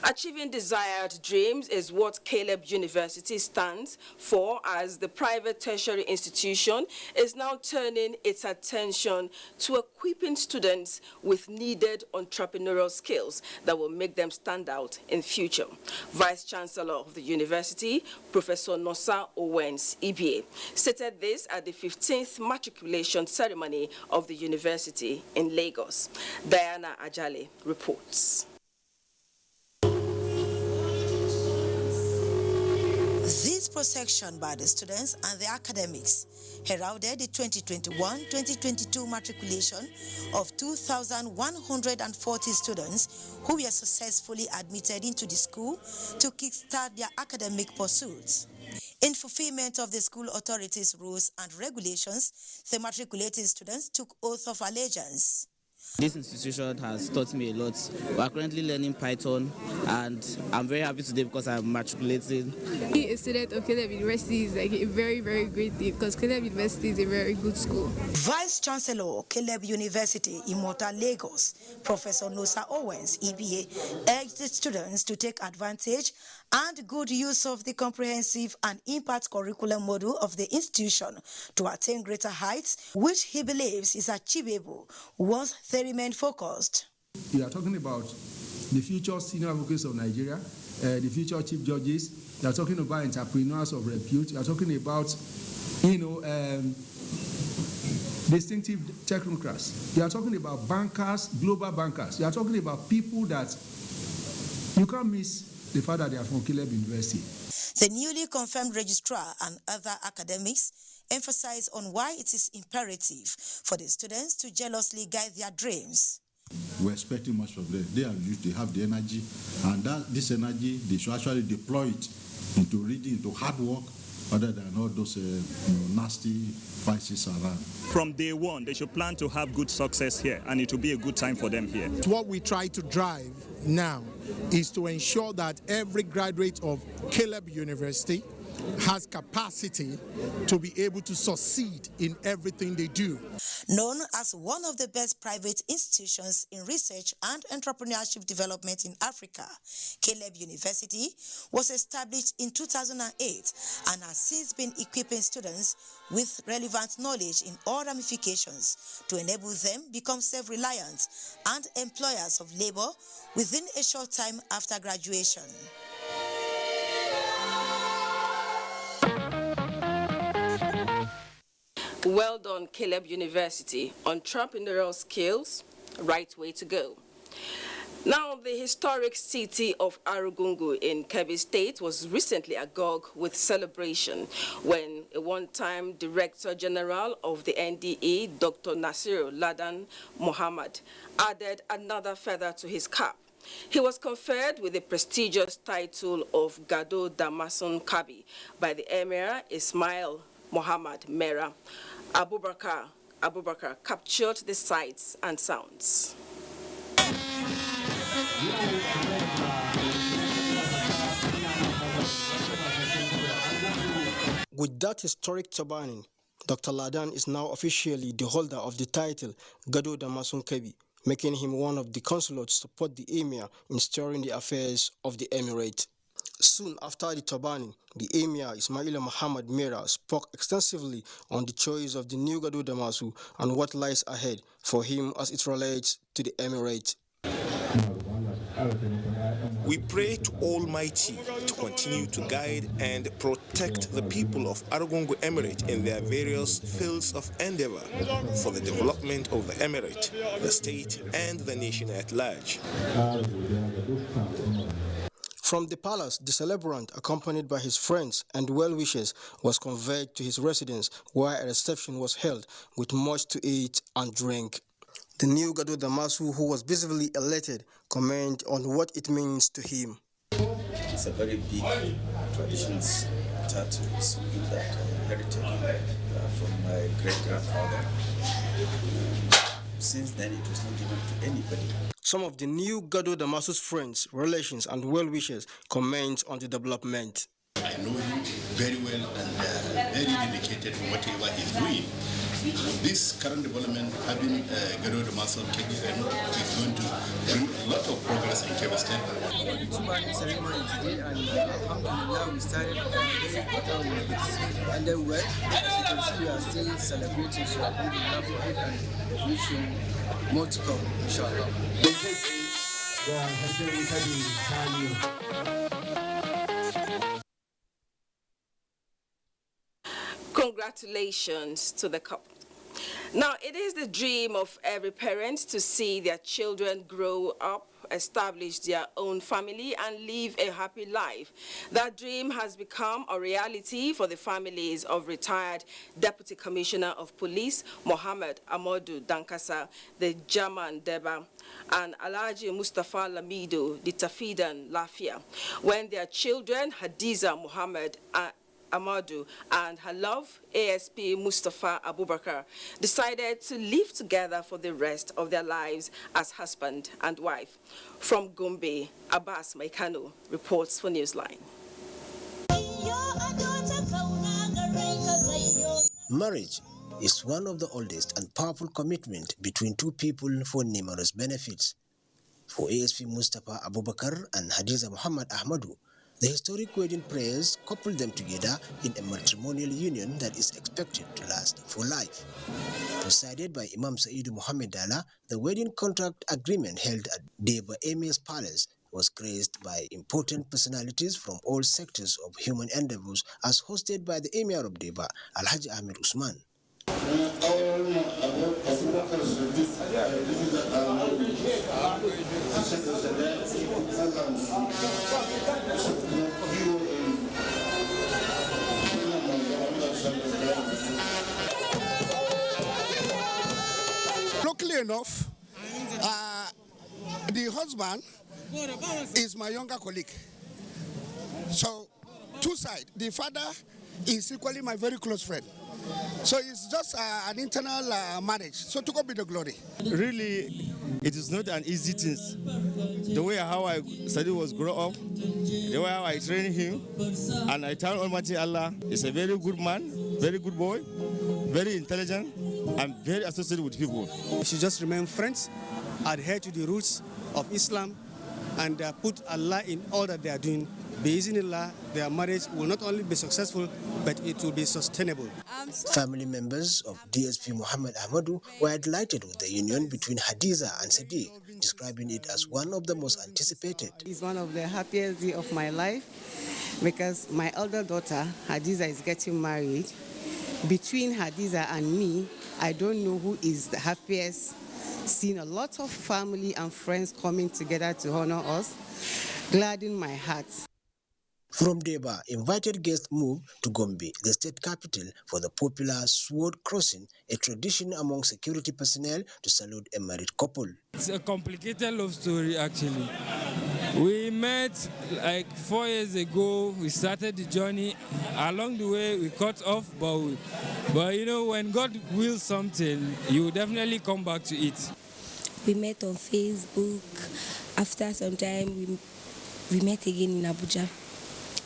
Speaker 9: Achieving desired dreams is what Caleb University stands for, as the private tertiary institution is now turning its attention to equipping students with needed entrepreneurial skills that will make them stand out in future. Vice Chancellor of the university, Professor Nosa Owens, EBA, stated this at the 15th matriculation ceremony of the university in Lagos. Diana Ajale reports.
Speaker 13: This prosecution by the students and the academics heralded the 2021-2022 matriculation of 2,140 students who were successfully admitted into the school to kickstart their academic pursuits. In fulfillment of the school authorities' rules and regulations, the matriculating students took oath of allegiance.
Speaker 1: This institution has taught me a lot. We are currently learning Python, and I'm very happy today because I'm matriculating.
Speaker 14: Being a student of Caleb University is like a very, very great thing because Caleb University is a very good school.
Speaker 13: Vice Chancellor, Caleb University, Imota, Lagos, Professor Nosa Owens, EBA, urged the students to take advantage and good use of the comprehensive and impact curriculum module of the institution to attain greater heights, which he believes is achievable once they remain focused.
Speaker 15: We are talking about the future senior advocates of Nigeria, the future chief judges. We are talking about entrepreneurs of repute. We are talking about, distinctive technocrats. We are talking about bankers, global bankers. We are talking about people that you can't miss the fact that they are from Caleb University.
Speaker 13: The newly confirmed registrar and other academics emphasize on why it is imperative for the students to jealously guide their dreams.
Speaker 16: We're expecting much from them. They have the energy, and this energy, they should actually deploy it into reading, into hard work, other than all those nasty vices around.
Speaker 17: From day one, they should plan to have good success here, and it will be a good time for them here.
Speaker 18: What we try to drive now is to ensure that every graduate of Caleb University has capacity to be able to succeed in everything they do.
Speaker 13: Known as one of the best private institutions in research and entrepreneurship development in Africa, Caleb University was established in 2008 and has since been equipping students with relevant knowledge in all ramifications to enable them become self-reliant and employers of labor within a short time after graduation.
Speaker 9: Well done, Caleb University. Entrepreneurial skills, right way to go. Now, the historic city of Arugungu in Kebbi State was recently agog with celebration when a one-time Director General of the NTA, Dr. Nasiru Ladan Muhammad, added another feather to his cap. He was conferred with the prestigious title of Gado Damasun Kabi by the Emir Ismail Muhammad Mera. Abubakar captured the sights and sounds.
Speaker 26: With that historic turbaning, Dr. Ladan is now officially the holder of the title Gado Damasun Kabi, making him one of the consular to support the Emir in steering the affairs of the Emirate. Soon after the turbaning, the Emir Ismail Muhammad Mera spoke extensively on the choice of the new Gado Damasu and what lies ahead for him as it relates to the Emirate.
Speaker 27: We pray to Almighty to continue to guide and protect the people of Arugungu Emirate in their various fields of endeavor for the development of the Emirate, the state, and the nation at large.
Speaker 26: From the palace, the celebrant, accompanied by his friends and well-wishers, was conveyed to his residence, where a reception was held with much to eat and drink. The new Gado Damasu, who was visibly elated, commented on what it means to him.
Speaker 28: It's a very big traditional tattoo. It's something that I inherited from my great-grandfather. Since then, it was not given to anybody.
Speaker 26: Some of the new Gado Damasu's friends, relations, and well-wishers comment on the development.
Speaker 16: I know him very well and very dedicated to whatever he's doing. This current development, having Gado Damasu is going to bring a lot of progress in Kebbi State.
Speaker 28: We took ceremony today, and alhamdulillah, we started and then well, as you can see, we are still celebrating, so alhamdulillah for it, and wishing more to come, inshallah.
Speaker 9: Congratulations to the couple. Now, it is the dream of every parent to see their children grow up, establish their own family, and live a happy life. That dream has become a reality for the families of retired Deputy Commissioner of Police Mohammed Amadou Dankasa, the German Deba, and Alhaji Mustafa Lamido, the Tafidan Lafia, when their children Hadiza Muhammad Amadou and her love, ASP Mustafa Abubakar, decided to live together for the rest of their lives as husband and wife. From Gombe, Abbas Maikano reports for Newsline.
Speaker 7: Marriage is one of the oldest and powerful commitments between two people for numerous benefits. For ASP Mustafa Abubakar and Hadiza Muhammad Ahmadu, the historic wedding prayers coupled them together in a matrimonial union that is expected to last for life. Presided by Imam Saidu Muhammad Dala, the wedding contract agreement held at Deba Emir's Palace was graced by important personalities from all sectors of human endeavors as hosted by the Emir of Deba, Hajj Ahmed Usman.
Speaker 19: Luckily enough, the husband is my younger colleague. So, two sides. The father is equally my very close friend. So it's just an internal marriage. So to God be the glory.
Speaker 20: Really, it is not an easy thing. The way how I study was grow up, the way how I train him, and I tell Almighty Allah, is a very good man, very good boy, very intelligent, and very associated with people.
Speaker 21: We should just remain friends, adhere to the roots of Islam, and put Allah in all that they are doing. Bismillah, their marriage will not only be successful, but it will be sustainable.
Speaker 7: Family members of DSP Muhammad Ahmadu were delighted with the union between Hadiza and Sadiq, describing it as one of the most anticipated.
Speaker 22: It's one of the happiest days of my life because my elder daughter, Hadiza, is getting married. Between Hadiza and me, I don't know who is the happiest. Seeing a lot of family and friends coming together to honor us, gladden my heart.
Speaker 7: From Deba, invited guests moved to Gombe, the state capital, for the popular sword crossing, a tradition among security personnel to salute a married couple.
Speaker 23: It's a complicated love story, actually. We met like 4 years ago. We started the journey. Along the way, we cut off, but you know, when God wills something, you will definitely come back to it.
Speaker 24: We met on Facebook. After some time, we met again in Abuja.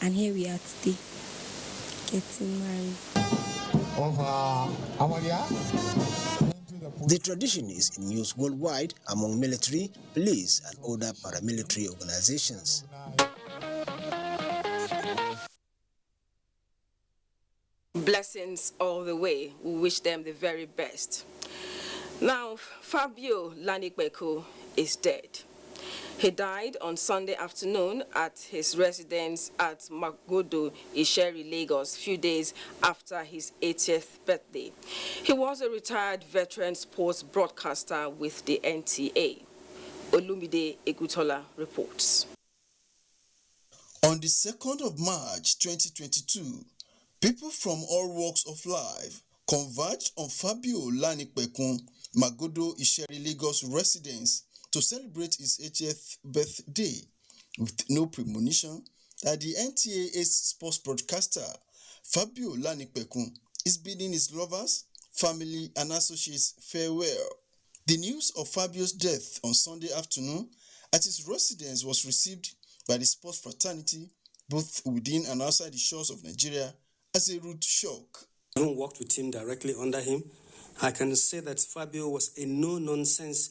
Speaker 24: And here we are today, getting married.
Speaker 7: The tradition is in use worldwide among military, police, and other paramilitary organizations.
Speaker 9: Blessings all the way. We wish them the very best. Now, Fabio Lanikbeku is dead. He died on Sunday afternoon at his residence at Magodo, Isheri, Lagos, few days after his 80th birthday. He was a retired veteran sports broadcaster with the NTA. Olumide Egutola reports.
Speaker 25: On the 2nd of March 2022, people from all walks of life converged on Fabio Lanikbekun, Magodo, Isheri, Lagos residence to celebrate his 80th birthday with no premonition that the NTA's sports broadcaster, Fabio Lanikbekun, is bidding his lovers, family, and associates farewell. The news of Fabio's death on Sunday afternoon at his residence was received by the sports fraternity, both within and outside the shores of Nigeria, as a rude shock.
Speaker 29: I haven't worked with him directly under him. I can say that Fabio was a no-nonsense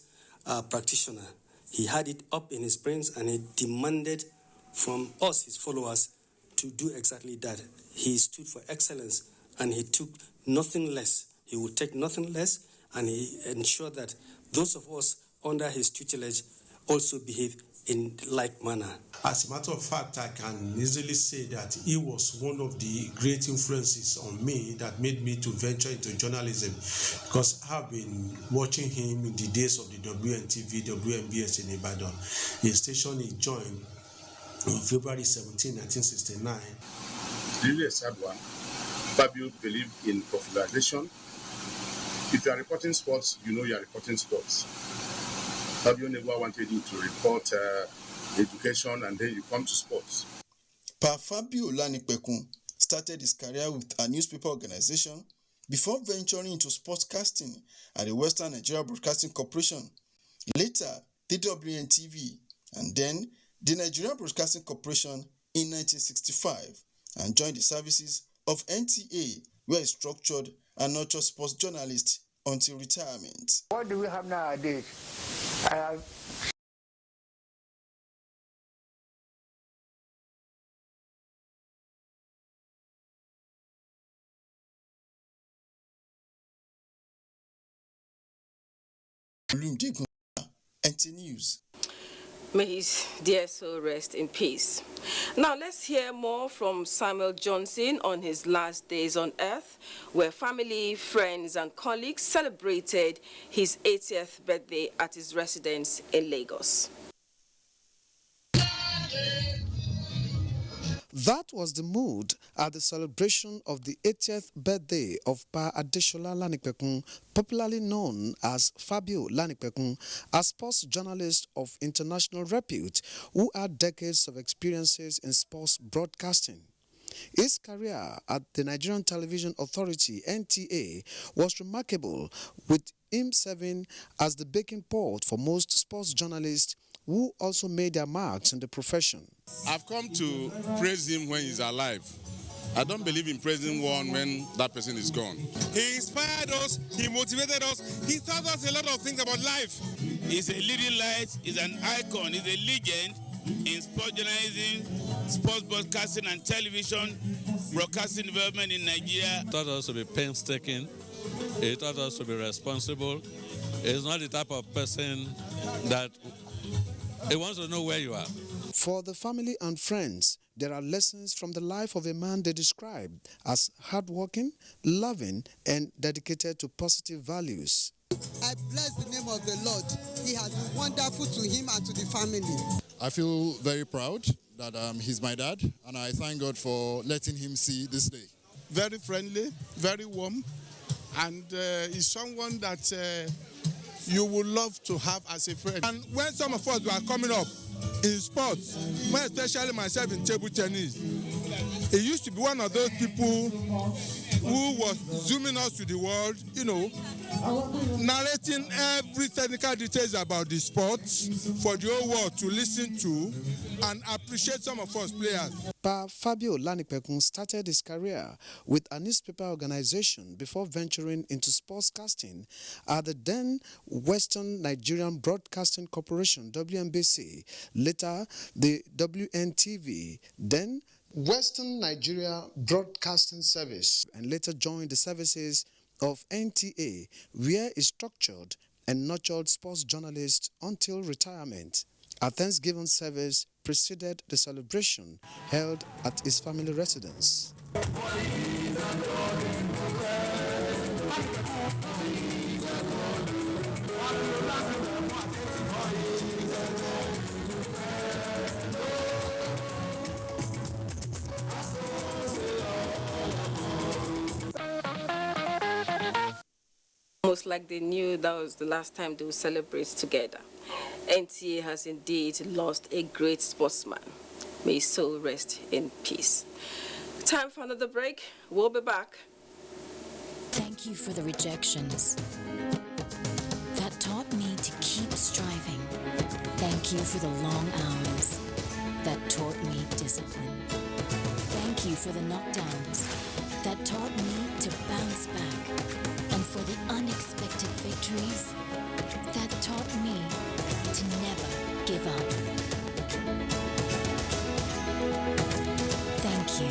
Speaker 29: practitioner. He had it up in his brains and he demanded from us, his followers, to do exactly that. He stood for excellence and he took nothing less. He would take nothing less, and he ensured that those of us under his tutelage also behave in like manner.
Speaker 30: As a matter of fact, I can easily say that he was one of the great influences on me that made me to venture into journalism, because I've been watching him in the days of the WNTV, WNBS in Ibadan, a station he joined on February 17, 1969.
Speaker 31: Really a sad one. Fabio believed in popularization. If you are reporting sports, you know you are reporting sports. Fabio never wanted you to report education and then you come to sports.
Speaker 25: Pa Fabio Lanikbekun, started his career with a newspaper organization before venturing into sportscasting at the Western Nigeria Broadcasting Corporation, later the WNTV, and then the Nigerian Broadcasting Corporation in 1965, and joined the services of NTA, where he structured and nurtured sports journalists until retirement.
Speaker 1: What do we have nowadays? I have
Speaker 25: NTA News.
Speaker 9: May his dear soul rest in peace. Now let's hear more from Samuel Johnson on his last days on earth, where family, friends and colleagues celebrated his 80th birthday at his residence in Lagos.
Speaker 2: That was the mood at the celebration of the 80th birthday of Pa Adeshola Lanipekun, popularly known as Fabio Lanipekun, a sports journalist of international repute who had decades of experiences in sports broadcasting. His career at the Nigerian Television Authority, NTA, was remarkable, with him serving as the baking pot for most sports journalists who also made their marks in the profession.
Speaker 3: I've come to praise him when he's alive. I don't believe in praising one when that person is gone.
Speaker 4: He inspired us, he motivated us, he taught us a lot of things about life. He's a leading light, he's an icon, he's a legend in sports journalism, sports broadcasting and television broadcasting development in Nigeria.
Speaker 5: He taught us to be painstaking, he taught us to be responsible. He's not the type of person that he wants to know where you are.
Speaker 2: For the family and friends, there are lessons from the life of a man they describe as hardworking, loving, and dedicated to positive values.
Speaker 6: I bless the name of the Lord. He has been wonderful to him and to the family.
Speaker 8: I feel very proud that he's my dad, and I thank God for letting him see this day.
Speaker 4: Very friendly, very warm, and is someone that you would love to have as a friend. And when some of us were coming up in sports, more especially myself in table tennis, he used to be one of those people who was zooming us to the world, you know, narrating every technical details about the sports for the whole world to listen to and appreciate some of us players.
Speaker 2: Pa Fabio Lanipekun started his career with a newspaper organization before venturing into sportscasting at the then Western Nigerian Broadcasting Corporation, WNBC, later the WNTV, then Western Nigeria Broadcasting Service, and later joined the services of NTA, where he structured and nurtured sports journalists until retirement. A Thanksgiving service preceded the celebration held at his family residence.
Speaker 9: Almost like they knew that was the last time they would celebrate together. NTA has indeed lost a great sportsman. May his soul rest in peace. Time for another break. We'll be back.
Speaker 10: Thank you for the rejections that taught me to keep striving. Thank you for the long hours that taught me discipline. Thank you for the knockdowns that taught me to bounce back. And for the unexpected victories that taught me to never give up. Thank you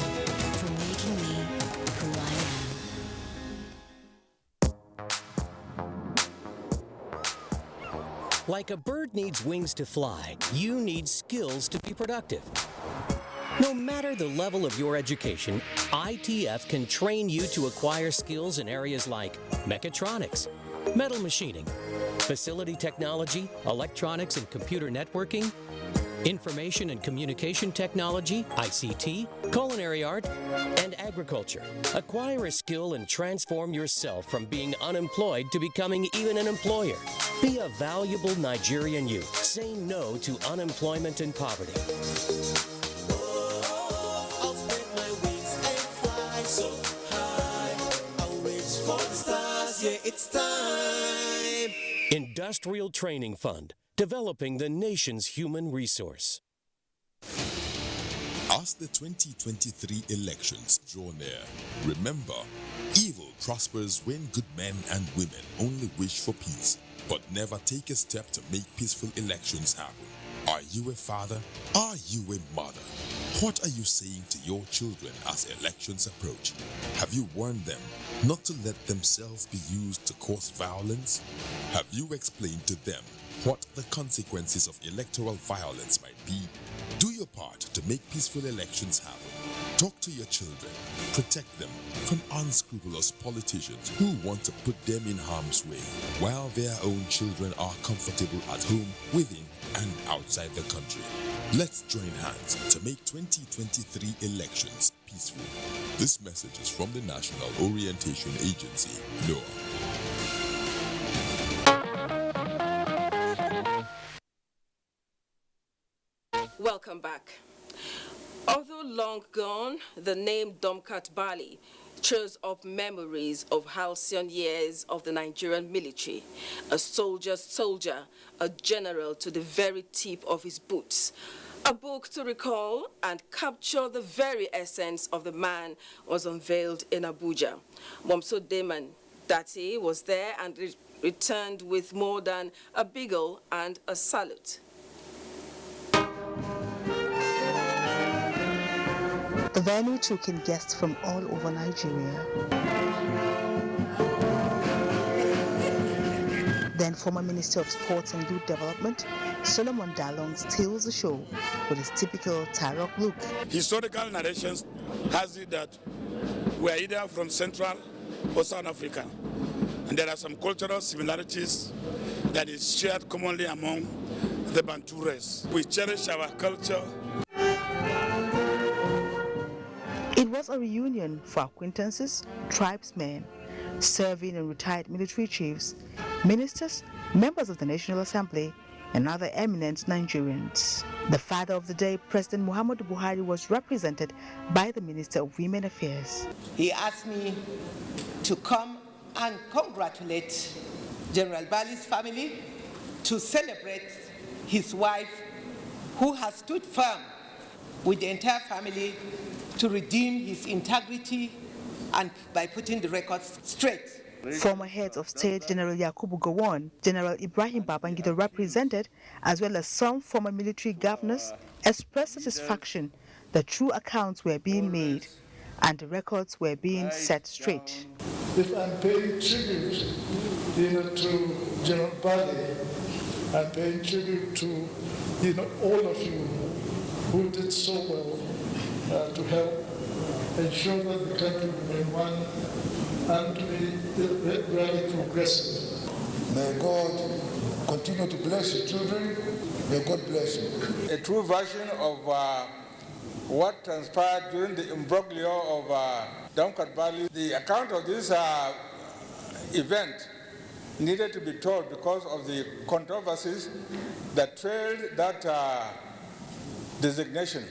Speaker 10: for making me who I am.
Speaker 11: Like a bird needs wings to fly, you need skills to be productive. No matter the level of your education, ITF can train you to acquire skills in areas like mechatronics, metal machining, facility technology, electronics and computer networking, information and communication technology, ICT, culinary art, and agriculture. Acquire a skill and transform yourself from being unemployed to becoming even an employer. Be a valuable Nigerian youth. Say no to unemployment and poverty.
Speaker 12: It's time.
Speaker 11: Industrial Training Fund, developing the nation's human resource.
Speaker 13: As the 2023 elections draw near, remember, evil prospers when good men and women only wish for peace, but never take a step to make peaceful elections happen. Are you a father? Are you a mother? What are you saying to your children as elections approach? Have you warned them not to let themselves be used to cause violence? Have you explained to them what the consequences of electoral violence might be? Do your part to make peaceful elections happen. Talk to your children. Protect them from unscrupulous politicians who want to put them in harm's way, while their own children are comfortable at home, within and outside the country. Let's join hands to make 2023 elections peaceful. This message is from the National Orientation Agency, NOAA.
Speaker 9: Welcome back. Although long gone, the name Domkat Bali stirs up memories of halcyon years of the Nigerian military. A soldier's soldier, a general to the very tip of his boots. A book to recall and capture the very essence of the man was unveiled in Abuja. Momso Deman Dati was there and returned with more than a beagle and a salute.
Speaker 14: The venue took in guests from all over Nigeria. Then former Minister of Sports and Youth Development, Solomon Dalong, steals the show with his typical Tarok look.
Speaker 15: Historical narrations has it that we are either from Central or South Africa, and there are some cultural similarities that is shared commonly among the Bantu race. We cherish our culture.
Speaker 14: It was a reunion for acquaintances, tribesmen, serving and retired military chiefs, ministers, members of the National Assembly, and other eminent Nigerians. The father of the day, President Muhammadu Buhari, was represented by the Minister of Women Affairs.
Speaker 16: He asked me to come and congratulate General Bali's family, to celebrate his wife, who has stood firm with the entire family to redeem his integrity and by putting the records straight.
Speaker 14: Former heads of state, General Yakubu Gowon, General Ibrahim Babangida represented, as well as some former military governors, expressed satisfaction that true accounts were being made and the records were being set straight.
Speaker 17: If I'm paying tribute, to General Bali, I'm paying tribute to, all of you who did so well to help ensure that the country remain one and to be really progressive.
Speaker 18: May God continue to bless your children. May God bless you.
Speaker 19: A true version of what transpired during the imbroglio of Domkat Bali. The account of this event needed to be told because of the controversies that trailed that designation.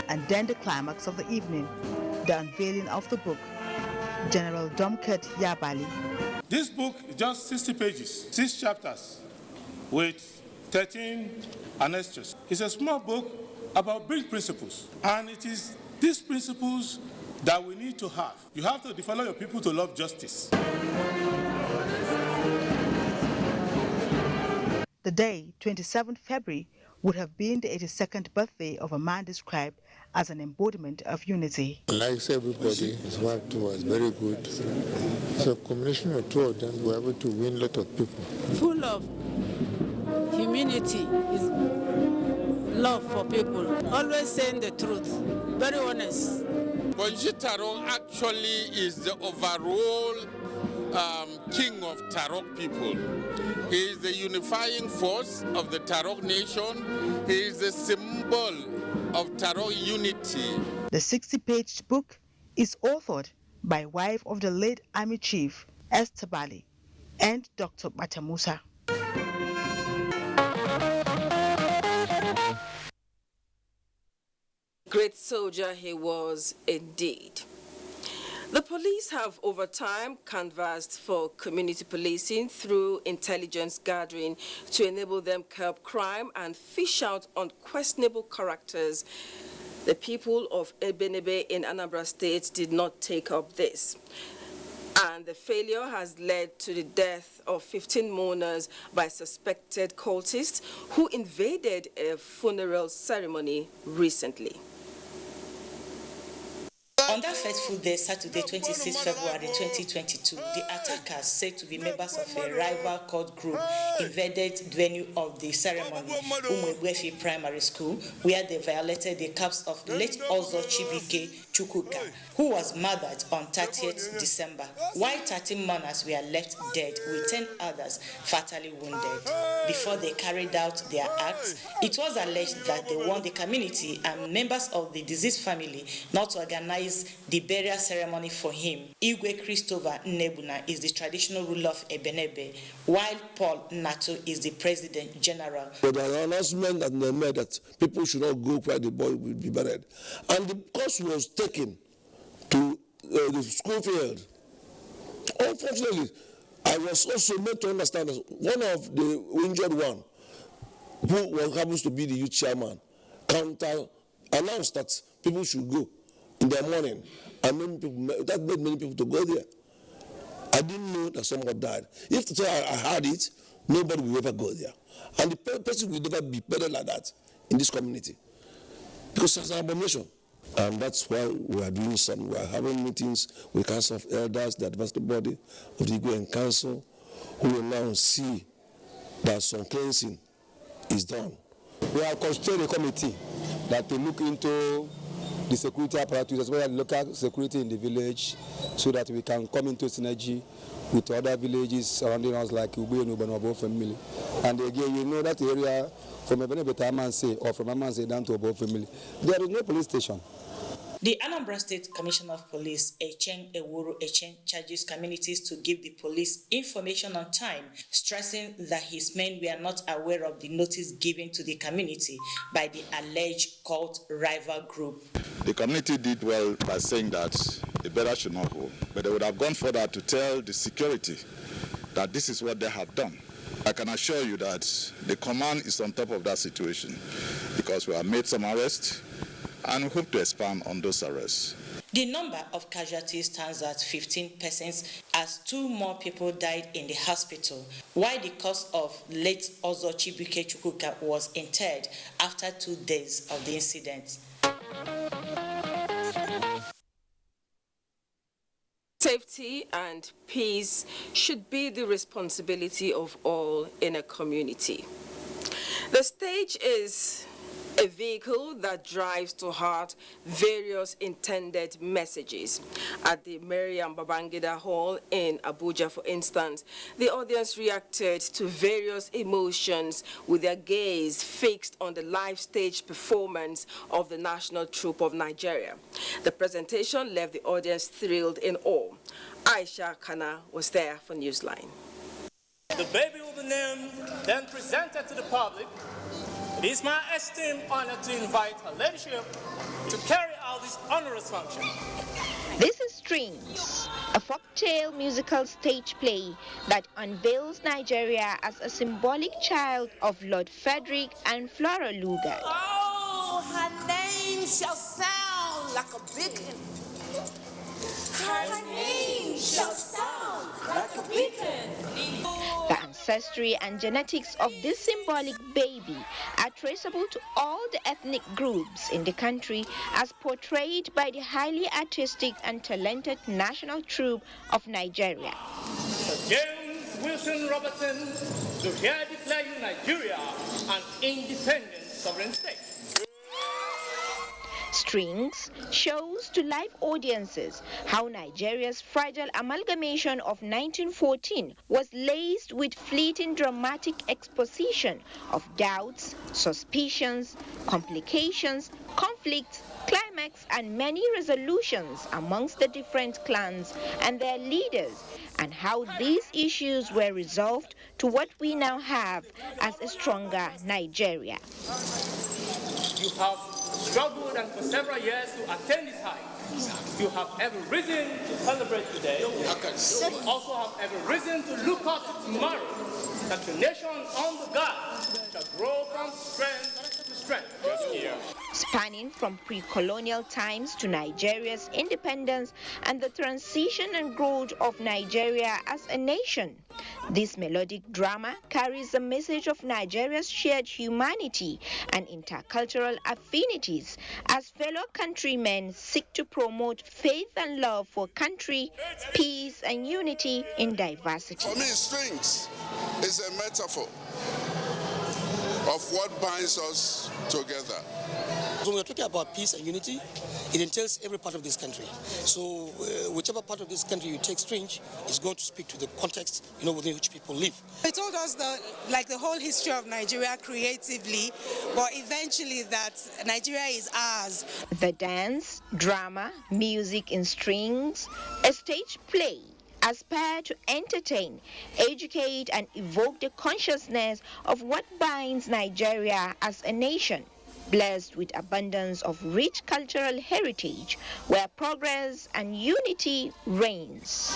Speaker 14: And then the climax of the evening, the unveiling of the book, General Domkat Yabali.
Speaker 15: This book is just 60 pages, 6 chapters, with 13 annexures. It's a small book about big principles, and it is these principles that we need to have. You have to develop your people to love justice.
Speaker 14: The day, 27th February, would have been the 82nd birthday of a man described as an embodiment of unity.
Speaker 18: Likes everybody, his wife too was very good. So a combination of two of them were able to win a lot of people.
Speaker 26: Full of humility, is love for people, always saying the truth, very honest.
Speaker 3: Bonji Tarok actually is the overall king of Tarok people. He is the unifying force of the Tarok nation. He is the symbol of Tarok unity.
Speaker 14: The 60-page book is authored by wife of the late Army Chief Esther Bali and Dr. Bata Musa.
Speaker 9: Great soldier he was indeed. The police have over time canvassed for community policing through intelligence gathering to enable them curb crime and fish out unquestionable characters. The people of Ebenebe in Anambra State did not take up this. And the failure has led to the death of 15 mourners by suspected cultists who invaded a funeral ceremony recently.
Speaker 7: On that fateful day, Saturday, 26 February 2022, the attackers, said to be members of a rival cult group, invaded the venue of the ceremony, Umwegwefi Primary School, where they violated the caps of late Ozo Chibike Chukwuka, who was murdered on 30th December, while 13 mourners were left dead, with 10 others fatally wounded. Before they carried out their acts, it was alleged that they warned the community and members of the deceased family not to organize the burial ceremony for him. Igwe Christopher Nebuna is the traditional ruler of Ebenebe, while Paul Nato is the president general.
Speaker 20: But an announcement that they made that people should not go where the boy will be buried. And the course was taken to the school field. Unfortunately, I was also made to understand that one of the injured one, who happens to be the youth chairman, announced that people should go in the morning, and that made many people to go there. I didn't know that someone died. If to say I had it, nobody will ever go there. And the person will never be better like that in this community. Because it's an abomination. And that's why we are doing some. We are having meetings with Council of Elders, the advisory body of the Igwe Council, who will now see that some cleansing is done.
Speaker 21: We have constituted a committee that will look into the security apparatus as well as local security in the village, so that we can come into synergy with other villages surrounding us like Ugbe and Ubanobo family. And again, you know that area from Ebenebe to Amanse or from Amanse down to Obo family, there is no police station.
Speaker 7: The Anambra State Commissioner of Police, Echeng Ewuru Echeng, charges communities to give the police information on time, stressing that his men were not aware of the notice given to the community by the alleged cult rival group.
Speaker 22: The community did well by saying that the better should not go, but they would have gone further to tell the security that this is what they have done. I can assure you that the command is on top of that situation, because we have made some arrests and we hope to expand on those arrests.
Speaker 7: The number of casualties stands at 15 persons, as 2 more people died in the hospital, while the corpse of late Ozo Chibike Chukwuka was interred after 2 days of the incident.
Speaker 9: Safety and peace should be the responsibility of all in a community. The stage is a vehicle that drives to heart various intended messages. At the Maryam Babangida Hall in Abuja, for instance, the audience reacted to various emotions with their gaze fixed on the live stage performance of the National Troupe of Nigeria. The presentation left the audience thrilled in awe. Aisha Kana was there for Newsline.
Speaker 23: The baby will be named, then presented to the public. It is my esteemed honor to invite her ladyship to carry out this onerous function.
Speaker 24: This is Strings, a folktale musical stage play that unveils Nigeria as a symbolic child of Lord Frederick and Flora Lugard.
Speaker 12: Oh, her name shall sound like a beacon. Her name shall sound like a beacon.
Speaker 24: The ancestry and genetics of this symbolic baby are traceable to all the ethnic groups in the country, as portrayed by the highly artistic and talented National Troupe of Nigeria.
Speaker 23: Sir James Wilson Robertson, to here declare you Nigeria an independent sovereign state.
Speaker 24: Strings shows to live audiences how Nigeria's fragile amalgamation of 1914 was laced with fleeting dramatic exposition of doubts, suspicions, complications, conflicts, climax, and many resolutions amongst the different clans and their leaders, and how these issues were resolved to what we now have as a stronger Nigeria.
Speaker 23: You have struggled and for several years to attain this height. You have every reason to celebrate today. You also have every reason to look up to tomorrow, that the nation under God shall grow from strength to strength. Just here.
Speaker 24: Spanning from pre-colonial times to Nigeria's independence and the transition and growth of Nigeria as a nation. This melodic drama carries the message of Nigeria's shared humanity and intercultural affinities as fellow countrymen seek to promote faith and love for country, peace and unity in diversity.
Speaker 1: For me, strings is a metaphor of what binds us together.
Speaker 4: When we're talking about peace and unity, it entails every part of this country. So whichever part of this country you take strings is going to speak to the context, within which people live.
Speaker 5: They told us the whole history of Nigeria creatively, but eventually that Nigeria is ours.
Speaker 24: The dance, drama, music in strings, a stage play aspire to entertain, educate and evoke the consciousness of what binds Nigeria as a nation, blessed with abundance of rich cultural heritage, where progress and unity reigns.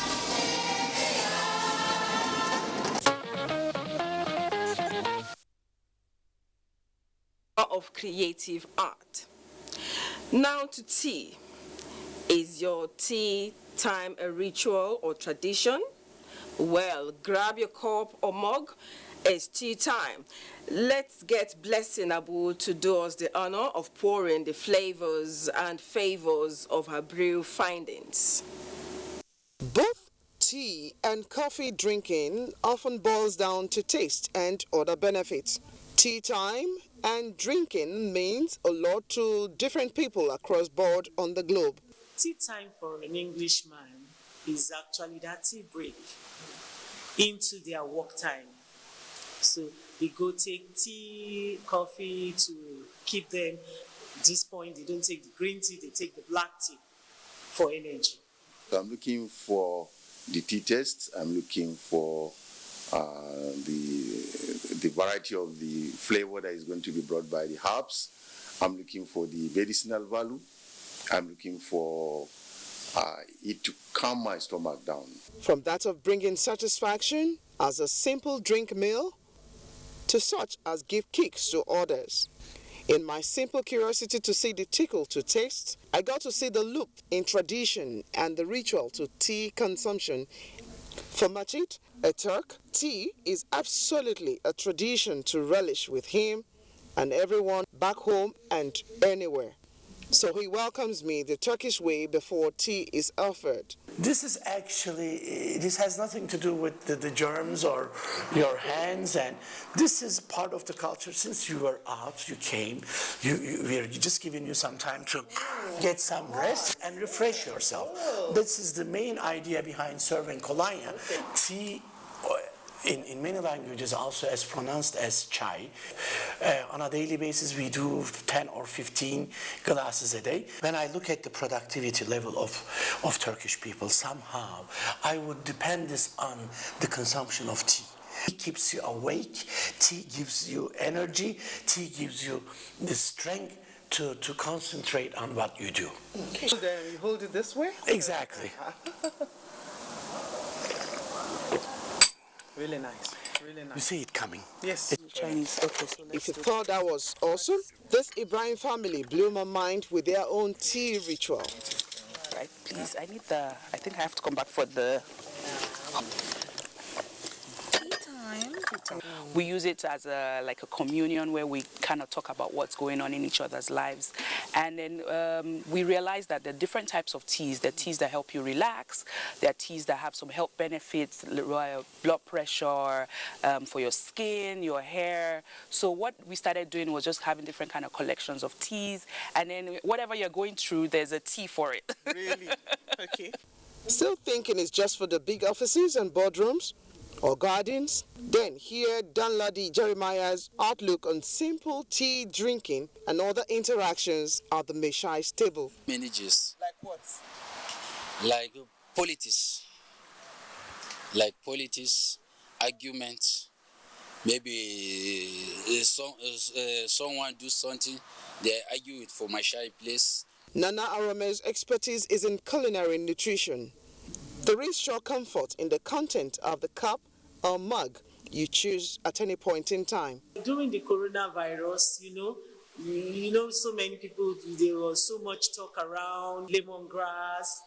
Speaker 9: Of creative art. Now to tea. Is your tea time a ritual or tradition? Well, grab your cup or mug. It's tea time. Let's get Blessing Abu to do us the honor of pouring the flavors and favors of her brew findings.
Speaker 6: Both tea and coffee drinking often boils down to taste and other benefits. Tea time and drinking means a lot to different people across board on the globe.
Speaker 8: Tea time for an Englishman is actually that tea break into their work time. So they go take tea, coffee to keep them. At this point, they don't take the green tea, they take the black tea for energy.
Speaker 25: I'm looking for the tea taste. I'm looking for the variety of the flavor that is going to be brought by the herbs. I'm looking for the medicinal value. I'm looking for it to calm my stomach down.
Speaker 6: From that of bringing satisfaction as a simple drink meal to such as give kicks to others. In my simple curiosity to see the tickle to taste, I got to see the loop in tradition and the ritual to tea consumption. For Majid, a Turk, tea is absolutely a tradition to relish with him and everyone back home and anywhere. So he welcomes me the Turkish way before tea is offered.
Speaker 27: This has nothing to do with the germs or your hands, and this is part of the culture. Since you were out, you came, we're just giving you some time to get some rest and refresh yourself. This is the main idea behind serving kolonya. Tea, in many languages also as pronounced as chai. On a daily basis we do 10 or 15 glasses a day. When I look at the productivity level of Turkish people, somehow I would depend this on the consumption of tea. Tea keeps you awake, tea gives you energy, tea gives you the strength to concentrate on what you do.
Speaker 6: Okay. So then you hold it this way?
Speaker 27: Exactly.
Speaker 6: Really nice. Really nice.
Speaker 27: You see it coming.
Speaker 6: Yes.
Speaker 27: Chinese. Okay. So
Speaker 6: if you thought that was awesome, this Ibrahim family blew my mind with their own tea ritual.
Speaker 28: Right, please. I think I have to come back for the tea time. We use it as a communion where we kind of talk about what's going on in each other's lives. And then we realize that there are different types of teas. There are teas that help you relax. There are teas that have some health benefits, blood pressure, for your skin, your hair. So what we started doing was just having different kind of collections of teas. And then whatever you're going through, there's a tea for it.
Speaker 6: Really? Okay. Still thinking it's just for the big offices and boardrooms or gardens? Then hear Danladi Jeremiah's outlook on simple tea drinking and other interactions at the Meshai's table.
Speaker 29: Manages.
Speaker 5: Like what?
Speaker 29: Like politics. Like politics, arguments. Maybe someone do something They argue it for my shy place.
Speaker 6: Nana Arame's expertise is in culinary nutrition. There is sure comfort in the content of the cup or mug you choose at any point in time.
Speaker 8: During the coronavirus, so many people, there was so much talk around lemongrass,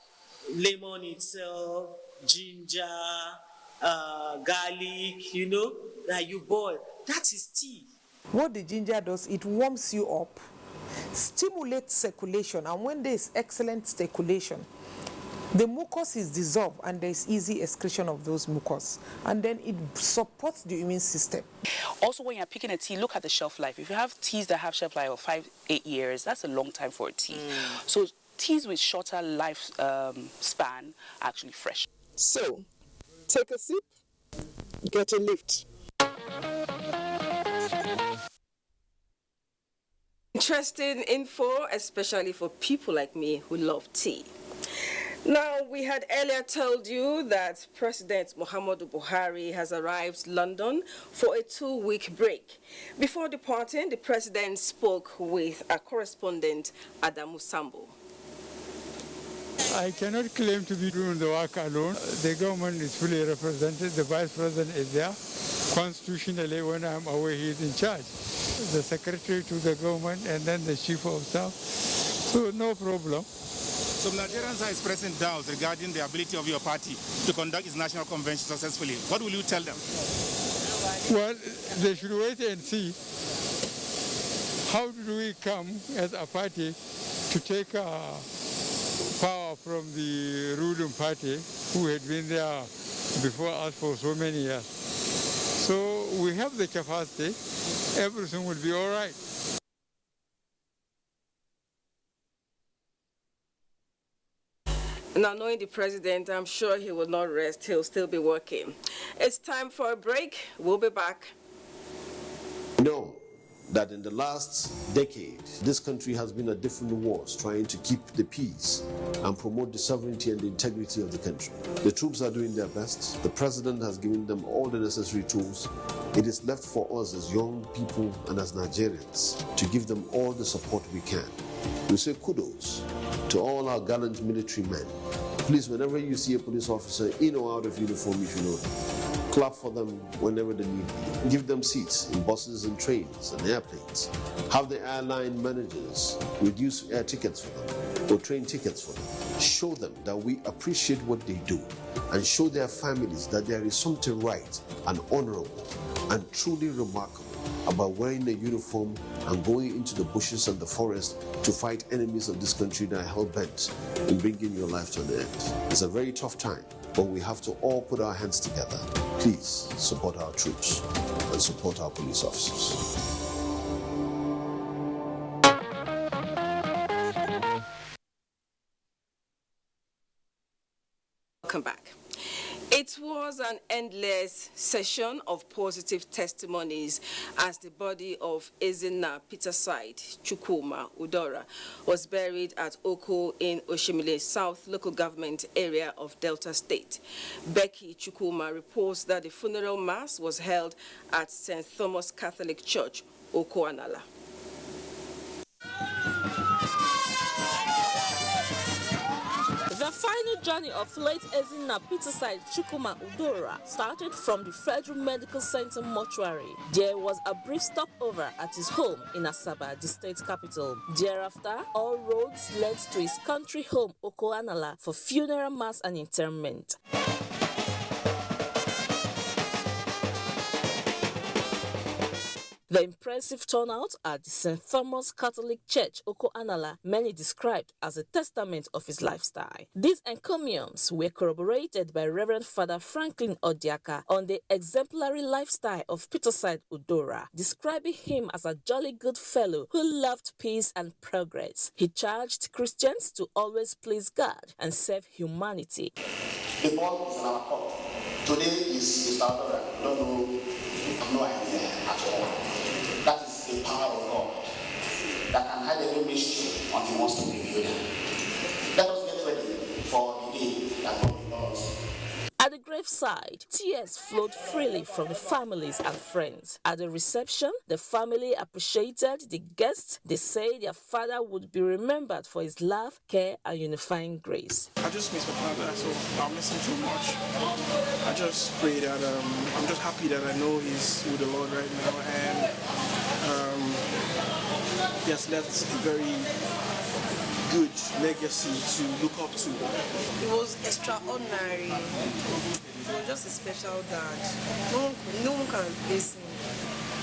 Speaker 8: lemon itself, ginger, garlic, that you boil. That is tea.
Speaker 2: What the ginger does, it warms you up, stimulates circulation, and when there is excellent circulation, the mucus is dissolved and there is easy excretion of those mucus, and then it supports the immune system.
Speaker 28: Also, when you're picking a tea, look at the shelf life. If you have teas that have shelf life of 5-8 years, that's a long time for a tea. So teas with shorter life span are actually fresh.
Speaker 6: So, take a sip, get a lift.
Speaker 9: Interesting info, especially for people like me who love tea. Now, we had earlier told you that President Muhammadu Buhari has arrived London for a 2-week break. Before departing, the president spoke with our correspondent, Adamu Sambo.
Speaker 10: I cannot claim to be doing the work alone. The government is fully represented. The vice president is there. Constitutionally, when I'm away, he is in charge. The secretary to the government and then the chief of staff. So no problem.
Speaker 11: Some Nigerians are expressing doubts regarding the ability of your party to conduct its national convention successfully. What will you tell them?
Speaker 10: Well, they should wait and see. How do we come as a party to take power from the ruling party who had been there before us for so many years? So we have the capacity. Everything will be all right.
Speaker 9: Now, knowing the president, I'm sure he will not rest. He'll still be working. It's time for a break. We'll be back.
Speaker 13: No. That in the last decade, this country has been at different wars trying to keep the peace and promote the sovereignty and the integrity of the country. The troops are doing their best. The president has given them all the necessary tools. It is left for us as young people and as Nigerians to give them all the support we can. We say kudos to all our gallant military men. Please, whenever you see a police officer in or out of uniform, if you know them, clap for them whenever they need be. Give them seats in buses and trains and airplanes. Have the airline managers reduce air tickets for them or train tickets for them. Show them that we appreciate what they do and show their families that there is something right and honorable and truly remarkable about wearing a uniform and going into the bushes and the forest to fight enemies of this country that are hell-bent in bringing your life to an end. It's a very tough time, but we have to all put our hands together. Please support our troops and support our police officers.
Speaker 9: Welcome back. It was an endless session of positive testimonies as the body of Ezinna Peterside Chukwuma Udora was buried at Oko in Oshimile South local government area of Delta State. Becky Chukwuma reports that the funeral mass was held at St. Thomas Catholic Church, Oko Anala.
Speaker 15: The final journey of late Ezinna Peterside Chukwuma Udora started from the Federal Medical Center mortuary. There was a brief stopover at his home in Asaba, the state capital. Thereafter, all roads led to his country home, Oko Anala, for funeral mass and interment. The impressive turnout at the St. Thomas Catholic Church, Oko Anala, many described as a testament of his lifestyle. These encomiums were corroborated by Reverend Father Franklin Odiaka on the exemplary lifestyle of Peterside Udora, describing him as a jolly good fellow who loved peace and progress. He charged Christians to always please God and serve humanity.
Speaker 16: The ball is in our court. Today is our daughter. No, no idea at all. That is the power of God that can hide every mystery until He wants to reveal them. Let us get ready for the day that God will us.
Speaker 15: At the grave wife side, tears flowed freely from the families and friends. At the reception, the family appreciated the guests. They say their father would be remembered for his love, care, and unifying grace.
Speaker 3: I just miss my father, so I miss him so much. I just pray that I'm just happy that I know he's with the Lord right now, and yes, that's a very good legacy to look up to.
Speaker 14: It was extraordinary. It was just a special dad. No one can replace him.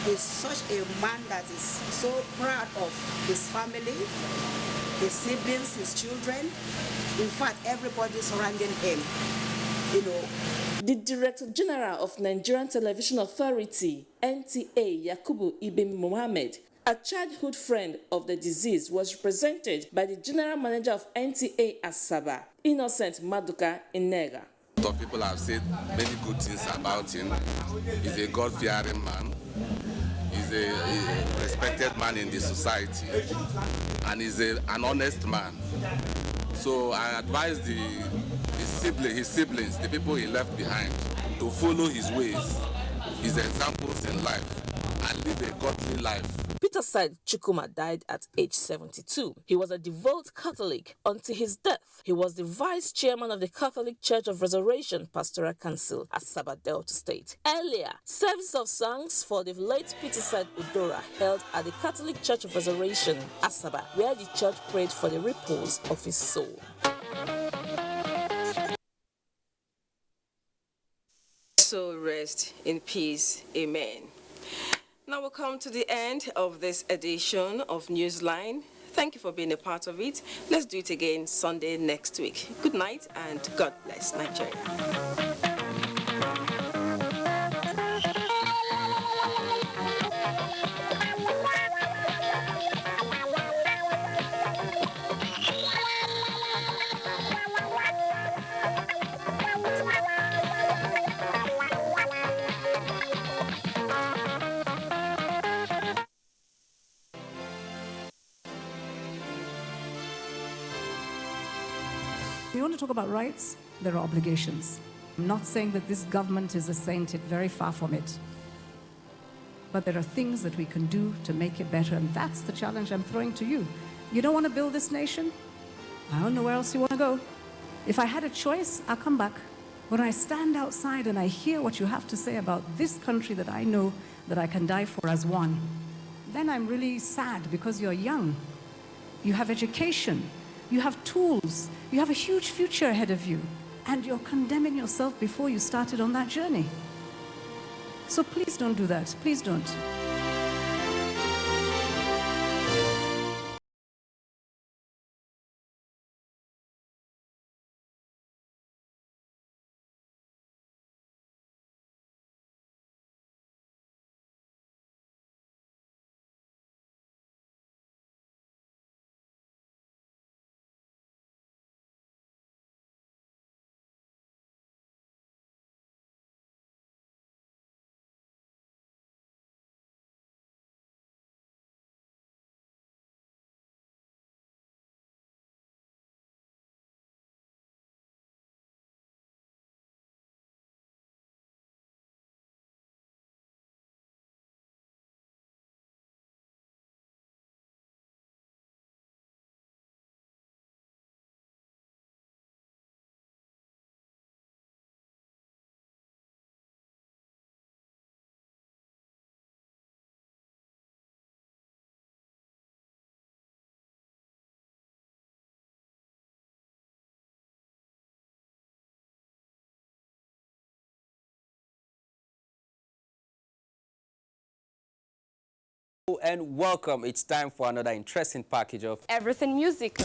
Speaker 14: He's such a man that is so proud of his family, his siblings, his children. In fact, everybody surrounding him, you know.
Speaker 15: The Director General of Nigerian Television Authority, NTA, Yakubu Ibn Mohammed, a childhood friend of the deceased, was represented by the General Manager of NTA Asaba, Innocent Maduka Inega.
Speaker 17: A lot of people have said many good things about him. He's a God-fearing man. He's a respected man in the society, and he's an honest man. So I advise his siblings, the people he left behind, to follow his ways, his examples in life, and live a godly life.
Speaker 15: Peter said Chukwuma died at age 72. He was a devout Catholic until his death. He was the vice chairman of the Catholic Church of Resurrection Pastoral Council, Asaba, Delta State. Earlier, service of songs for the late Peter said Udora held at the Catholic Church of Resurrection, Asaba, where the church prayed for the repose of his soul.
Speaker 9: So rest in peace. Amen. Now we'll come to the end of this edition of Newsline. Thank you for being a part of it. Let's do it again Sunday next week. Good night and God bless Nigeria.
Speaker 18: We want to talk about rights, there are obligations. I'm not saying that this government is a saint, it's very far from it. But there are things that we can do to make it better, and that's the challenge I'm throwing to you. You don't want to build this nation? I don't know where else you want to go. If I had a choice, I'll come back. When I stand outside and I hear what you have to say about this country that I know that I can die for as one, then I'm really sad because you're young. You have education. You have tools. You have a huge future ahead of you. And you're condemning yourself before you started on that journey. So please don't do that. Please don't.
Speaker 19: And welcome. It's time for another interesting package of
Speaker 20: Everything Music.